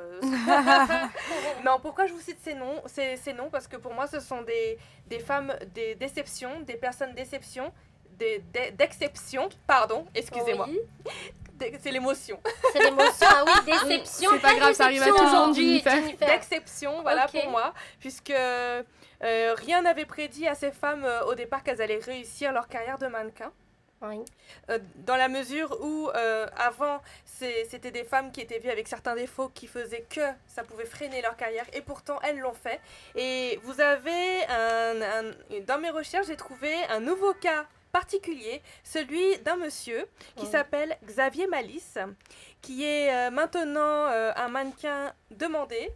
Non, pourquoi je vous cite ces noms Parce que pour moi, ce sont des femmes, des déceptions, des personnes déceptions, d'exception, pardon, excusez-moi. Oui. C'est l'émotion. C'est l'émotion, ah oui, déception. C'est pas grave, ça arrive à déception tout le monde, aujourd'hui, Jennifer. D'exception, voilà Ok. pour moi, puisque rien n'avait prédit à ces femmes au départ qu'elles allaient réussir leur carrière de mannequin. Oui. Dans la mesure où avant c'était des femmes qui étaient vues avec certains défauts qui faisaient que ça pouvait freiner leur carrière et pourtant elles l'ont fait. Et vous avez dans mes recherches j'ai trouvé un nouveau cas particulier, celui d'un monsieur qui s'appelle Xavier Malice, qui est maintenant un mannequin demandé,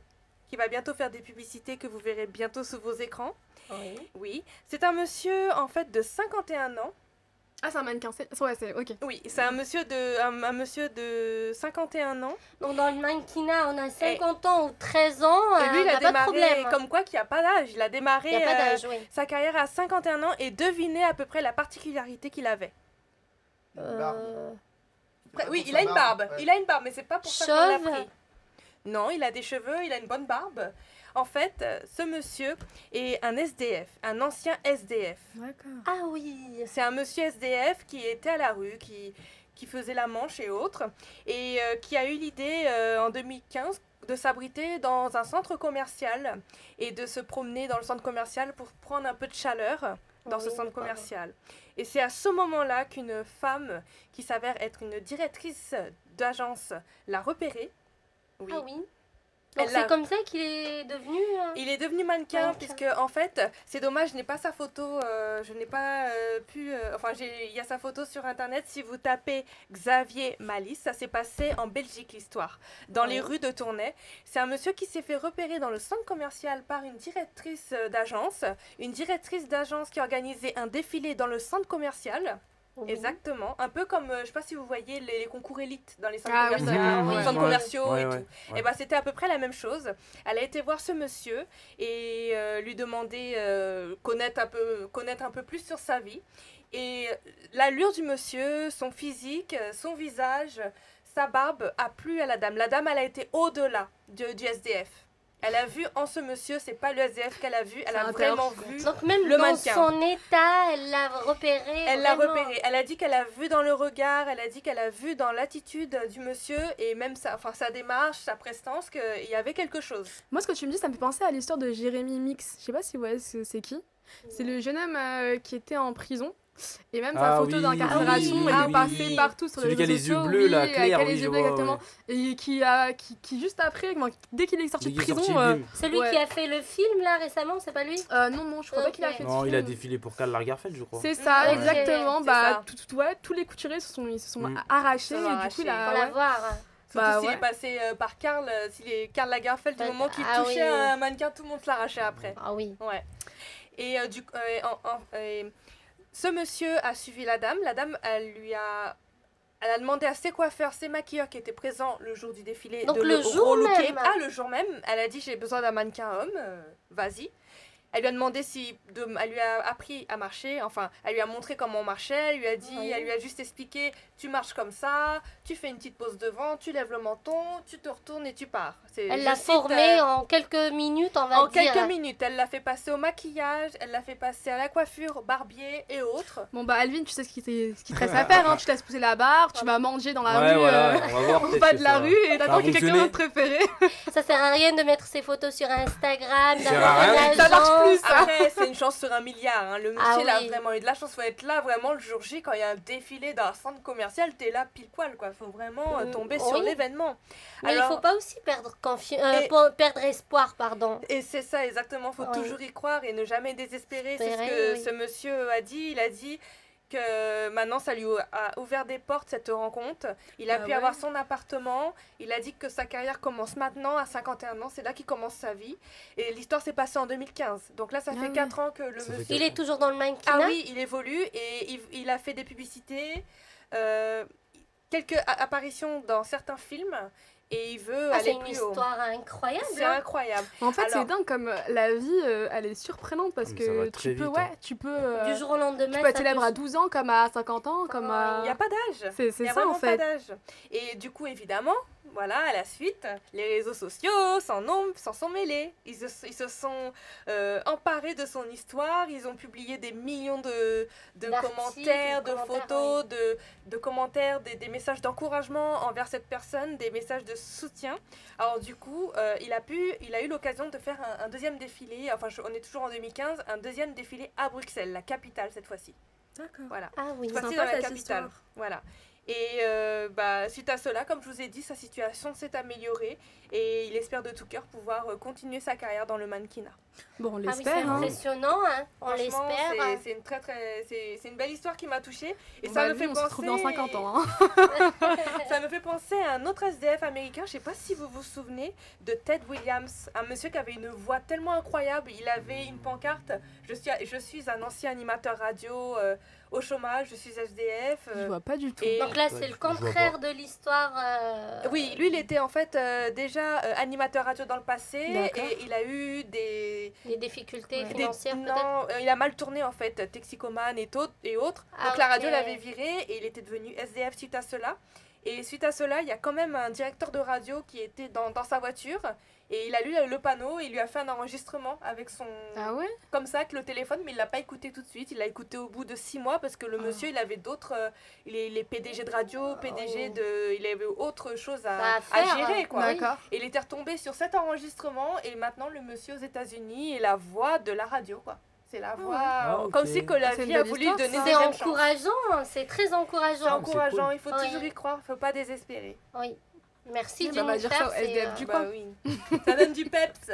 qui va bientôt faire des publicités que vous verrez bientôt sous vos écrans. Oui. Oui, c'est un monsieur en fait de 51 ans. Ah, c'est un mannequin, c'est ok. Oui, c'est un monsieur de 51 ans. Donc dans le mannequinat, on a 50 ans ou 13 ans, Et lui, il on a n'a pas de démarré, problème. comme quoi qu'il n'y a pas d'âge. Il a démarré Il n'y a pas d'âge, oui. sa carrière à 51 ans et devinez à peu près la particularité qu'il avait. Oui, il a une barbe. Ouais. Il a une barbe, mais c'est pas pour ça qu'on l'a Chauve. pris. Non, il a des cheveux, il a une bonne barbe. En fait, ce monsieur est un SDF, un ancien SDF. D'accord. Ah oui. C'est un monsieur SDF qui était à la rue, qui faisait la manche et autres, et qui a eu l'idée en 2015 de s'abriter dans un centre commercial et de se promener dans le centre commercial pour prendre un peu de chaleur dans ce Oui, centre d'accord. commercial. Et c'est à ce moment-là qu'une femme qui s'avère être une directrice d'agence l'a repéré. Oui. Ah oui. Donc Elle l'a- c'est comme ça qu'il est devenu... Il est devenu mannequin, Mannequin. puisque en fait, c'est dommage, je n'ai pas sa photo, je n'ai pas pu... enfin, il y a sa photo sur internet, si vous tapez Xavier Malice, ça s'est passé en Belgique l'histoire, dans les rues de Tournai. C'est un monsieur qui s'est fait repérer dans le centre commercial par une directrice d'agence qui organisait un défilé dans le centre commercial. Oui. Exactement, un peu comme, je ne sais pas si vous voyez les concours élites dans les centres Ah oui, commerciaux, d'accord, les ouais. centres commerciaux Ouais, et ouais, tout. ouais. Et ben c'était à peu près la même chose. Elle a été voir ce monsieur et lui demander connaître un peu plus sur sa vie. Et l'allure du monsieur, son physique, son visage, sa barbe a plu à la dame. La dame, elle a été au-delà du SDF. Elle a vu en ce monsieur, c'est pas le SDF qu'elle a vu, elle a C'est vraiment intéressant. vu. Donc même le dans mannequin. son état, elle l'a repéré. Elle l'a vraiment. repéré. Elle a dit qu'elle a vu dans le regard, elle a dit qu'elle a vu dans l'attitude du monsieur et même sa démarche, sa prestance, qu'il y avait quelque chose. Moi, ce que tu me dis, ça me fait penser à l'histoire de Jérémy Mix. Je sais pas si vous voyez c'est qui. C'est le jeune homme qui était en prison. Et même sa Ah photo oui, d'incarcération oui, était oui, passée oui. partout sur Celui les qui a réseaux les yeux sociaux, bleus, là, oui, clairs, qui a oui, les je yeux bleus, vois, exactement. Et qui juste après, dès qu'il est sorti Dès de qu'il est prison... sorti, bim. Celui Ouais. qui a fait le film là récemment, c'est pas lui? non, je crois pas qu'il a Ok. fait de Non, il a film. défilé pour Karl Lagerfeld, je crois. C'est ça, Ouais. exactement. C'est Bah, ça. ouais, tous les couturiers ils se sont Mm. arrachés. Ils se sont Et du arrachés. coup, là, Pour la ouais. voir. Surtout Bah, s'il ouais. est passé par Karl, s'il est Karl Lagerfeld, du Bah, moment qu'il ah touchait oui. un mannequin, tout le monde se l'arrachait après. Ah oui. Ouais. Et ce monsieur a suivi la dame. La dame, elle a demandé à ses coiffeurs, ses maquilleurs qui étaient présents le jour du défilé Donc de le jour relooker. même. Ah, le jour même. Elle a dit j'ai besoin d'un mannequin homme, vas-y. Elle lui a demandé elle lui a appris à marcher, enfin, elle lui a montré comment on marchait, elle lui a dit, Oui. elle lui a juste expliqué, tu marches comme ça, tu fais une petite pause devant, tu lèves le menton, tu te retournes et tu pars. Elle l'a formée en quelques minutes, on va en dire. quelques minutes. Elle l'a fait passer au maquillage, elle l'a fait passer à la coiffure, barbier et autres. Bon bah Alvin, tu sais ce qui te reste à faire, hein. Tu te laisses pousser la barbe, tu vas manger dans la Ouais, rue, voilà, on va voir au peut-être bas que de la ça- rue, et ça t'attends a que quelqu'un fonctionné. va te repérer. Ça sert à rien de mettre ses photos sur Instagram, Ça sert d'avoir à un rien. agent. Ça marche plus, ça. Après, c'est une chance sur 1 milliard. Hein. Le monsieur, Ah il a oui. vraiment eu de la chance. Faut être là vraiment le jour J quand il y a un défilé dans un centre commercial. T'es là pile poil, quoi. Faut vraiment tomber sur Oui. l'événement. Mais il Alors- faut pas aussi perdre Et- perdre espoir, pardon. Et c'est ça, exactement. Faut Oui. toujours y croire et ne jamais désespérer. C'est ce Espérer, que oui. ce monsieur a dit. Il a dit que maintenant, ça lui a ouvert des portes, cette rencontre. Il a Ah pu ouais. avoir son appartement. Il a dit que sa carrière commence maintenant, à 51 ans. C'est là qu'il commence sa vie. Et l'histoire s'est passée en 2015. Donc là, ça Ah fait oui. 4 ans que le Ça fait monsieur... Il est toujours dans le mannequinat. Ah oui, il évolue et il a fait des publicités, quelques apparitions dans certains films et il veut Ah, c'est aller une plus haut. histoire incroyable. C'est hein. incroyable. En fait, Alors- c'est dingue comme la vie, elle est surprenante parce Mais ça va que très tu peux, vite, ouais, hein. tu peux, Du jour au lendemain. tu peux être ça célèbre peut- à 12 ans comme à 50 ans, comme à... Il n'y a pas d'âge. C'est Il n'y a ça vraiment en pas fait. d'âge. Et du coup, évidemment, voilà, à la suite, les réseaux sociaux s'en sont mêlés. Ils se sont emparés de son histoire. Ils ont publié des millions de D'articles, commentaires, de commentaires, photos, de commentaires, des messages d'encouragement envers cette personne, des messages de soutien. Alors du coup, il a eu l'occasion de faire un deuxième défilé. Enfin, on est toujours en 2015, un deuxième défilé à Bruxelles, la capitale cette fois-ci. D'accord. Voilà. Ah oui. Cette fois-ci Sympa, dans la cette capitale. histoire. Voilà. Et suite à cela, comme je vous ai dit, sa situation s'est améliorée et il espère de tout cœur pouvoir continuer sa carrière dans le mannequinat. Bon, on Ah oui, c'est l'espère, hein. impressionnant, hein. On Franchement, l'espère. c'est une belle histoire qui m'a touchée et Bon, ça bah, me lui, fait on penser se retrouve dans 50 ans, hein. ça me fait penser à un autre SDF américain, je sais pas si vous vous souvenez de Ted Williams, un monsieur qui avait une voix tellement incroyable, il avait une pancarte, je suis un ancien animateur radio au chômage, je suis SDF. Je vois pas du tout. et- Donc là, Ouais, c'est le je vois contraire de l'histoire. Oui, lui il était en fait déjà animateur radio dans le passé D'accord. et il a eu des Les difficultés Ouais. financières, peut-être. non, il a mal tourné en fait, Toxicomane et autres. Ah, Donc la radio ok. l'avait viré et il était devenu SDF suite à cela. Et suite à cela, il y a quand même un directeur de radio qui était dans sa voiture et il a lu le panneau et il lui a fait un enregistrement avec son... Ah ouais? Comme ça, avec le téléphone, mais il l'a pas écouté tout de suite. Il l'a écouté au bout de 6 mois parce que le monsieur, il avait d'autres... il est PDG de radio, PDG de... Il avait autre chose Ça à à faire, gérer, quoi. oui. D'accord. Et il était retombé sur cet enregistrement et maintenant le monsieur aux États-Unis est la voix de la radio, quoi. C'est la voix, Ah, ok. comme si que la C'est une vie a belle voulu histoire, lui donner ça. des C'est deuxième chance. encourageant, c'est très C'est encourageant. encourageant, cool. il faut Oui. toujours y croire, faut pas désespérer. Oui. Merci Bah, on va dire ça Jennifer. au c'est, SDF du Bah oui. Ça donne du peps.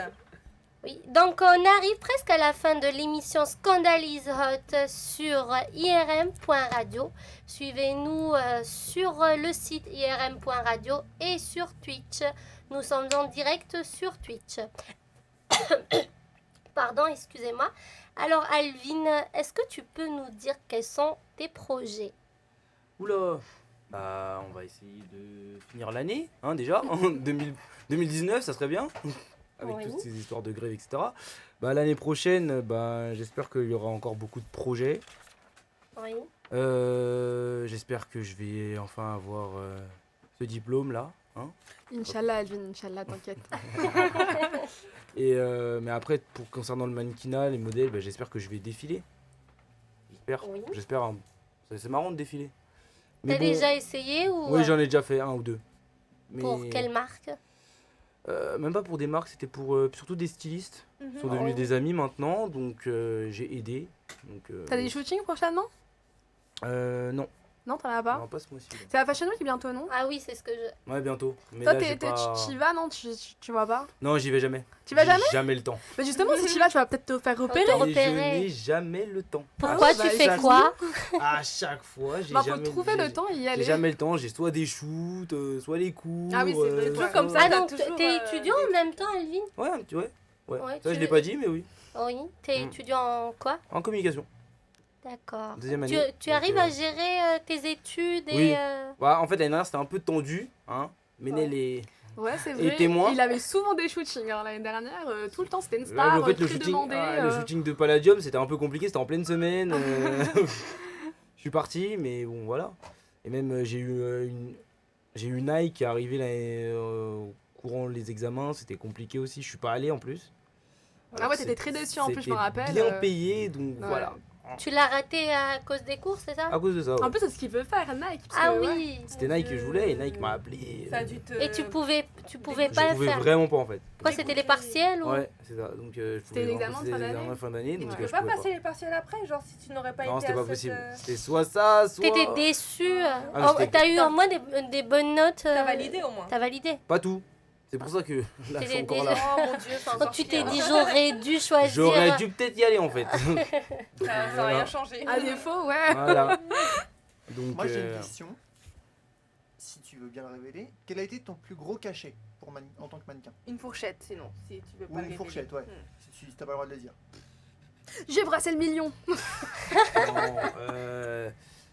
Oui, donc on arrive presque à la fin de l'émission Scandalise Hot sur irm.radio. Suivez-nous sur le site irm.radio et sur Twitch. Nous sommes en direct sur Twitch. Pardon, excusez-moi. Alors Alvin, est-ce que tu peux nous dire quels sont tes projets? Oula, bah on va essayer de finir l'année, hein, déjà, en 2019, ça serait bien, avec Oui. toutes ces histoires de grève, etc. Bah l'année prochaine, bah, j'espère qu'il y aura encore beaucoup de projets. Oui. J'espère que je vais enfin avoir ce diplôme là, hein. Inch'Allah, Alvin, Inch'Allah, t'inquiète. Et mais après, concernant le mannequinat, les modèles, bah, j'espère que je vais défiler. Oui. J'espère. Hein. C'est marrant de défiler. T'as bon, déjà essayé ou oui, j'en ai déjà fait un ou deux. Mais pour quelle marque? même pas pour des marques, c'était pour surtout des stylistes. Ils sont devenus Oh. des amis maintenant, donc j'ai aidé. Donc, T'as des shootings prochainement? Non, Non, t'en as pas? non, pas ce mois-ci. là. C'est la Fashion Week bientôt, non? Ah oui, c'est ce que je... Ouais, bientôt. Mais Toi, là, j'ai pas... tu y vas, non? Tu vas pas? Non, j'y vais jamais. Tu vas J'ai jamais? jamais le temps. Mais justement, si tu vas, tu vas peut-être te faire repérer. te Et je repérer. n'ai jamais le temps. Pourquoi Ah, tu bah, fais chaque- quoi? À chaque fois, j'ai Bah, faut jamais trouver le temps et y J'ai aller. jamais le temps, j'ai soit des shoots, soit les cours. Ah oui, c'est vrai, toujours ouais. comme ça. Ah t'as donc toujours, t'es étudiant en même temps, Alvin? Ouais, ouais. Ouais, Ça, tu- je l'ai pas dit, mais oui. Oui, t'es Mm. étudiant en quoi? En communication. D'accord. Deuxième Tu, année. tu Donc, arrives à gérer tes études oui. et... Ouais, en fait, l'année dernière, c'était un peu tendu. Hein. Mais Ouais. Ouais, c'est Et vrai. témoin. Il avait souvent des shootings hein, l'année dernière. Tout le temps, c'était une Là, star, en fait, le très shooting, demandée. le shooting de Palladium, c'était un peu compliqué, c'était en pleine semaine. Je suis parti, mais bon, voilà. Et même, j'ai eu Nike qui est arrivé là, au courant les examens, c'était compliqué aussi. Je suis pas allé en plus. Ah ouais, t'étais très déçu en plus, je me C'était rappelle. bien payé, donc Ouais. voilà. Tu l'as raté à cause des courses, c'est ça? À cause de ça. Ouais. En plus, c'est ce qu'il veut faire, Nike. Parce Ah que, ouais. oui. C'était Nike que je voulais et Nike m'a appelé. Ça a dû te... Et tu pouvais Je pas le pouvais faire. vraiment pas en fait. Pourquoi c'était les partiels ou... Ouais, c'est ça. Donc, je C'était pouvais les vraiment- examens de c'était fin les d'année. examens de fin d'année. Et Donc, tu je peux pas pouvais passer les partiels après, genre si tu n'aurais pas Non, été c'était à pas cette, possible. C'était soit ça, soit. T'étais déçu. Ah, Oh, j'étais- t'as eu au moins des bonnes notes. T'as validé au moins. T'as validé. Pas tout. C'est pour ça que là, je suis T'étais encore déjà- là. Oh mon dieu, c'est Donc encore tu t'es pire. dit j'aurais dû choisir. J'aurais dû peut-être y aller en fait. Ça n'a rien changé. À défaut, ouais. Voilà. Donc, Moi j'ai une question, si tu veux bien la révéler. Quel a été ton plus gros cachet en tant que mannequin? Une fourchette, sinon, si tu veux pas Ou le une révéler. fourchette, ouais. Si t'as pas le droit de le dire. J'ai brassé le million. non,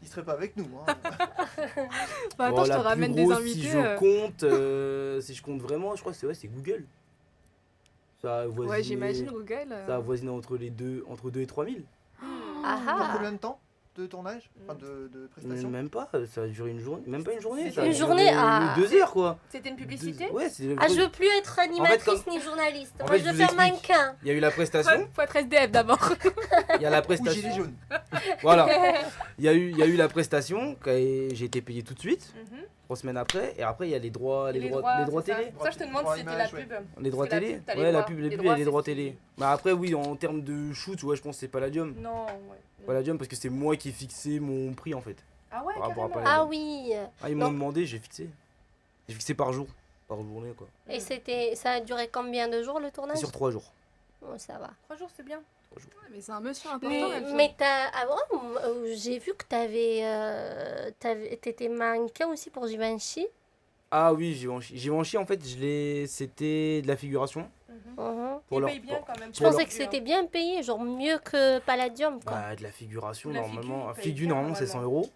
Il serait pas avec nous. Hein. Bah, attends, bon, je te la ramène plus des grosse, invités. Si je compte, si je compte vraiment, je crois que c'est Google. Ça a avoisiné, Ouais, j'imagine Google. Ça a avoisiné entre 2 et 3 000. Ah Dans ah. combien de temps de tournage? Enfin de prestation? Même pas, ça a duré une journée. Même pas une journée. Une Ça a journée, duré ah. 2 heures quoi. C'était une publicité? Ouais, c'est. Ah, je veux plus être animatrice comme- ni journaliste. en Moi, fait, je je veux vous faire explique. mannequin. Il y a eu la prestation. Faut être SDF d'abord. Il y a la Ou prestation. gilet jaune. Voilà. Il y a eu la prestation. J'ai été payé tout de suite. Mhm. 3 semaines après. Et après, il y a les droits Les droits c'est ça. télé. Ça, je te demande Droits si c'était la images, pub. Les droits Parce que la télé. pub, t'as les Ouais, la droits. pub, Les les droits, et les c'est droits ce qui- télé. Bah après, oui, en termes de shoot, ouais, je pense que c'est Palladium. Non, ouais. Palladium parce que c'est moi qui ai fixé mon prix en fait. Ah ouais, Par rapport à carrément. Palladium. Ah oui. Ah, ils m'ont Donc- demandé, j'ai fixé. J'ai fixé par jour. Par journée quoi. Et ça a duré combien de jours le C'est tournage? sur 3 jours. Oh, ça va. 3 jours, c'est bien. Mais c'est un monsieur important. Mais, elle, mais j'ai vu que t'étais mannequin aussi pour Givenchy. Ah oui, Givenchy en fait, c'était de la figuration. Mhm. Pour Ils leur- payent bien quand même. Je pensais que c'était bien payé, genre mieux que Palladium, quoi. Bah, de la figuration La normalement. figure, Un ils payent figure bien, normalement c'est 100 normalement. euros.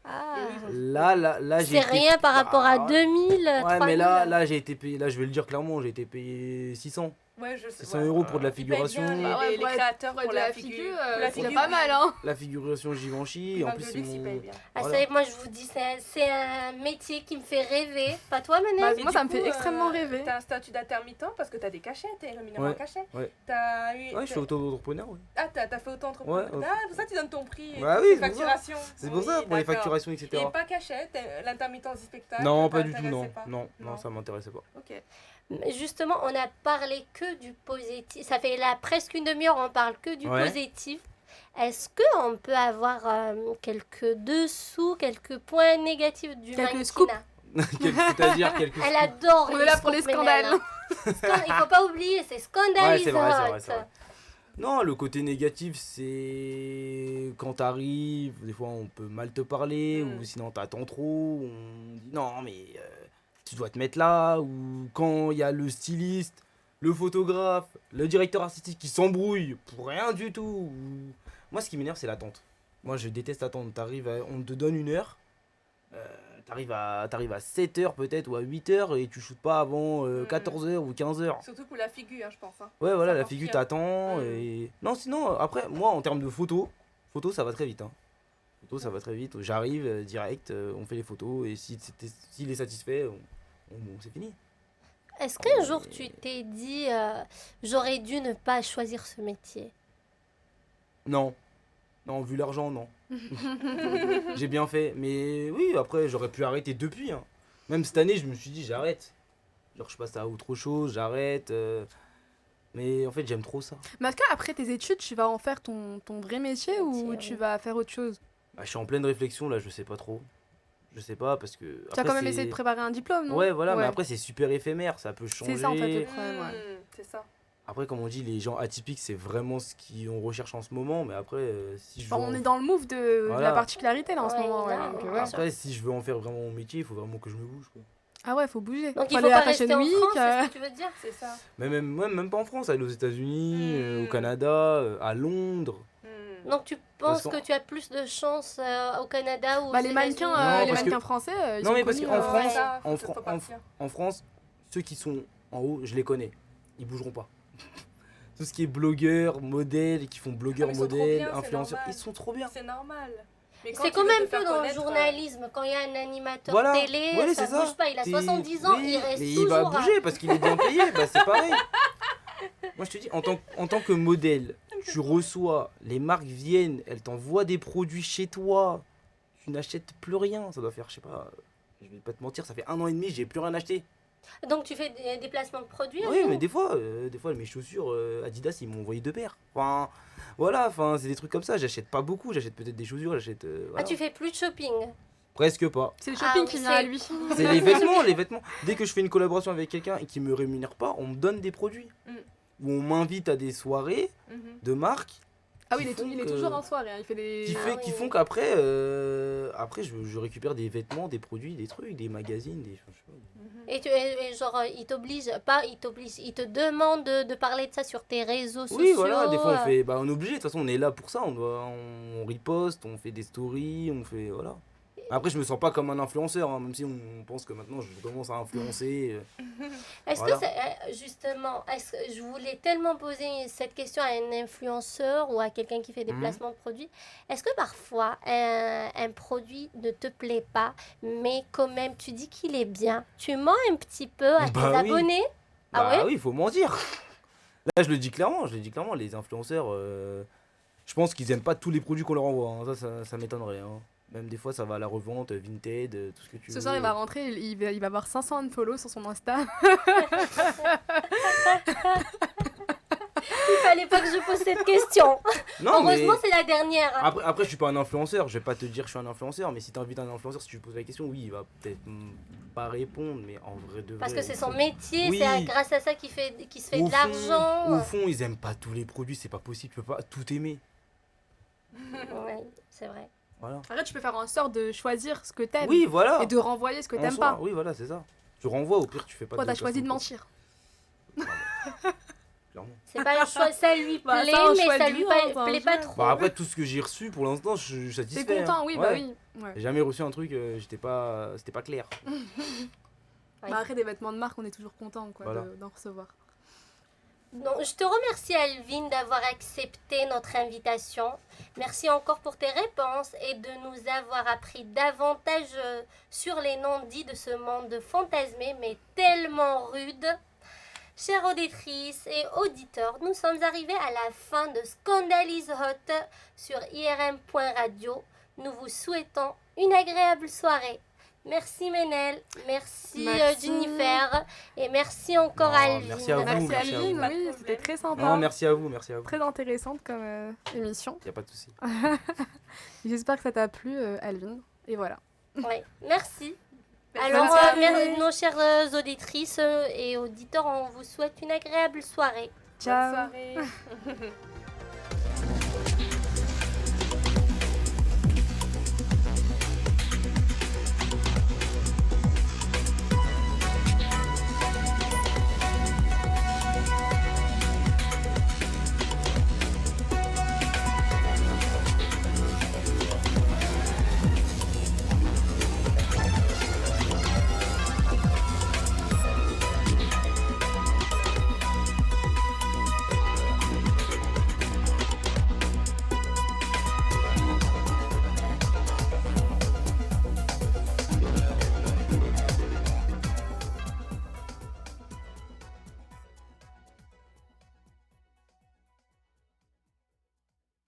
Ah. Là j'ai C'est été- rien par rapport à Bah, 2000, Ouais, 3000. mais là j'ai été payé, là je vais le dire clairement, j'ai été payé 600. Ouais, je sais. 600 ouais. euros pour de la Ils payent figuration. bien Bah ouais, les pour être- créateurs pour pour être la la figure. figure, Pour la c'est figure, pas oui. mal, hein. La figuration Givenchy, en Marc plus de c'est luxe, ils payent mon... bien. Ah, Voilà. ça, moi je vous dis, c'est un métier qui me fait rêver. Pas toi, Manel? Bah, Et moi, du ça me fait coup, extrêmement rêver. T'as un statut d'intermittent parce que t'as des cachets, t'es rémunéré Ouais, en cachet. ouais. T'as eu. Ouais, je suis auto-entrepreneur, ouais. Ah, t'as fait auto-entrepreneur. Ouais, Ah, pour ça, tu donnes ton prix. Et Bah toutes oui, tes c'est pour ça. facturations. C'est pour Oui, ça, pour les d'accord. facturations, etc. Et pas cachet, l'intermittence du spectacle. Non, ça pas du tout, non. t'intéressait pas Non, ça m'intéressait pas. Ok. Mais justement, on a parlé que du positif. Ça fait là presque une demi-heure, on parle que du Ouais. positif. Est-ce qu'on peut avoir quelques dessous, quelques points négatifs du Quelques mannequinat? scoops. C'est-à-dire quelque Elle adore On les est là pour les scoops, Manel, scandales. hein. Il faut pas oublier, c'est Ouais, scandalisant. c'est vrai, c'est vrai. Non, le côté négatif, c'est quand t'arrives, des fois on peut mal te parler, Mm. ou sinon t'attends trop, on dit non, mais tu dois te mettre là, ou quand il y a le styliste, le photographe, le directeur artistique qui s'embrouille pour rien du tout. Moi, ce qui m'énerve, c'est l'attente. Moi, je déteste attendre. On te donne une heure, t'arrives à 7 heures peut-être, ou à 8 heures, et tu shootes pas avant 14 heures ou 15 heures. Surtout pour la figure, hein, je pense. Hein. Ouais, voilà, C'est la encore figure pire. t'attend. Mm. Et... Non, sinon, après, moi, en termes de photos, ça va très vite. Hein. Photos, ça va très vite. J'arrive direct, on fait les photos, et s'il est satisfait, c'est fini. Est-ce qu'un jour tu t'es dit j'aurais dû ne pas choisir ce métier? Non. Non, vu l'argent, non. J'ai bien fait. Mais oui, après, j'aurais pu arrêter depuis. Hein. Même cette année, je me suis dit, j'arrête. Genre, je passe à autre chose, j'arrête. Mais en fait, j'aime trop ça. Mais est-ce qu'après tes études, tu vas en faire ton vrai métier ou Métier, tu oui. vas faire autre chose? Bah, je suis en pleine réflexion, là, je sais pas trop. Je sais pas, parce que... Tu as après, quand même c'est- essayé de préparer un diplôme, non? Ouais, voilà, mais après, c'est super éphémère, ça peut changer. C'est ça, en fait, le problème, ouais. C'est ça. Après, comme on dit, les gens atypiques, c'est vraiment ce qu'on recherche en ce moment, mais après, si je veux... Bon, on est dans le move de Voilà. la particularité là en ce Ouais, moment. Ouais, là, donc, ouais. ouais. Après, si je veux en faire vraiment mon métier, il faut vraiment que je me bouge, quoi. Ah ouais, faut bouger. Donc il faut aller à pas la Fashion rester en Week, France, c'est ce que tu veux dire? C'est ça. Mais même pas en France, aller aux États-Unis, Mm. au Canada, à Londres. Donc tu penses Parce que qu'en- tu as plus de chance au Canada ou aux Bah, les mannequins, États-Unis? Non, les parce que- mannequins français, ils Non, sont mais parce connus, qu'en France, ça, en faut Fran- partir. En France, ceux qui sont en haut, je les connais. Ils bougeront pas. Tout ce qui est blogueur, modèle, qui font blogueur, Ah, mais ils sont trop modèle, bien, c'est influenceur, normal. ils sont trop bien. C'est normal. Mais quand C'est tu quand veux même te peu faire dans le connaître, journalisme. Quand il y a un animateur Voilà. télé, Ouais, ça c'est ne bouge ça. pas. Il a T'es- 70 ans, oui, il reste mais toujours. il va bouger parce qu'il est bien payé, bah c'est pareil. Moi je te dis, en tant que modèle, tu reçois, les marques viennent, elles t'envoient des produits chez toi, tu n'achètes plus rien. Ça doit faire, je sais pas, je vais pas te mentir, ça fait 1 an et demi, j'ai plus rien acheté. Donc tu fais des placements de produits. Oui, Alvin mais des fois, mes chaussures Adidas, ils m'ont envoyé 2 paires. Enfin, voilà, enfin, c'est des trucs comme ça. J'achète pas beaucoup, j'achète peut-être des chaussures, j'achète. Ah, Voilà. tu fais plus de shopping. Presque pas. C'est le Ah shopping oui, qui vient à c'est- lui. C'est les vêtements, les vêtements. Dès que je fais une collaboration avec quelqu'un et qui me rémunère pas, on me donne des produits. Mm. Ou on m'invite à des soirées Mhm. de marques Ah oui, qui font il est que- toujours en soirée, hein, il fait des... qui oui. font qu'après, après je récupère des vêtements, des produits, des trucs, des magazines, des. Je sais pas. Et genre, il t'oblige, pas il t'oblige, il te demande de parler de ça sur tes réseaux sociaux. Oui, voilà, des fois on fait. Bah, on est obligé, de toute façon, on est là pour ça. On riposte, on fait des stories, on fait. Voilà. Après, je me sens pas comme un influenceur, hein, même si on pense que maintenant je commence à influencer. Est-ce Voilà. que justement, je voulais tellement poser cette question à un influenceur ou à quelqu'un qui fait des Mhm. placements de produits. Est-ce que parfois un produit ne te plaît pas, mais quand même tu dis qu'il est bien, tu mens un petit peu à tes Bah oui. abonnés? Ah Bah ouais? oui, il faut mentir. Là, je le dis clairement, les influenceurs, je pense qu'ils aiment pas tous les produits qu'on leur envoie. Hein. Ça m'étonnerait. Hein. Même des fois, ça va à la revente, Vinted, tout ce que tu veux. Ce soir, il va rentrer, il va avoir 500 unfollow sur son Insta. Il fallait pas que je pose cette question. Non, mais Heureusement, c'est la dernière. après, je suis pas un influenceur. Je vais pas te dire que je suis un influenceur, mais si t'invites un influenceur, si tu lui poses la question, oui, il va peut-être pas répondre, mais en vrai de vrai. Parce que c'est au son fond- métier, Oui. c'est grâce à ça qu'il se fait Au de fond- l'argent. Au fond, ils aiment pas tous les produits, c'est pas possible. Tu peux pas tout aimer. Ouais, c'est vrai. Voilà. Après, tu peux faire en sorte de choisir ce que t'aimes Oui, voilà. et de renvoyer ce que En t'aimes soi, pas. oui, voilà, c'est ça. Tu renvoies, au pire, tu fais pas Toi, de t'as choisi de placement mentir. Clairement. C'est pas un choix, ça lui Bah, plaît, ça, un mais choix ça de lui vie, hein, c'est un plaît pas jeu. trop. Bah, après, tout ce que j'ai reçu, pour l'instant, je suis T'es satisfait. content, hein. oui, Ouais. bah oui. Ouais. J'ai jamais reçu un truc, c'était pas clair. Ouais. Bah, après, des vêtements de marque, on est toujours content quoi, Voilà. d'en recevoir. Donc, je te remercie, Alvin, d'avoir accepté notre invitation. Merci encore pour tes réponses et de nous avoir appris davantage sur les non-dits de ce monde fantasmé, mais tellement rude. Chères auditrices et auditeurs, nous sommes arrivés à la fin de Scandalise Hot sur irm.radio. Nous vous souhaitons une agréable soirée. Merci Ménel, merci, Merci. Jennifer et merci encore Non, Alvin. merci à vous. Merci merci à Alvin, vous. Pas de oui, problème. c'était très sympa. Non, merci à vous, merci à vous. Très intéressante comme émission. Y a pas de souci. J'espère que ça t'a plu, Alvin. Et voilà. Ouais, merci. Merci. Alors, Bonne soirée. nos chères auditrices et auditeurs, on vous souhaite une agréable soirée. Ciao. Bonne soirée.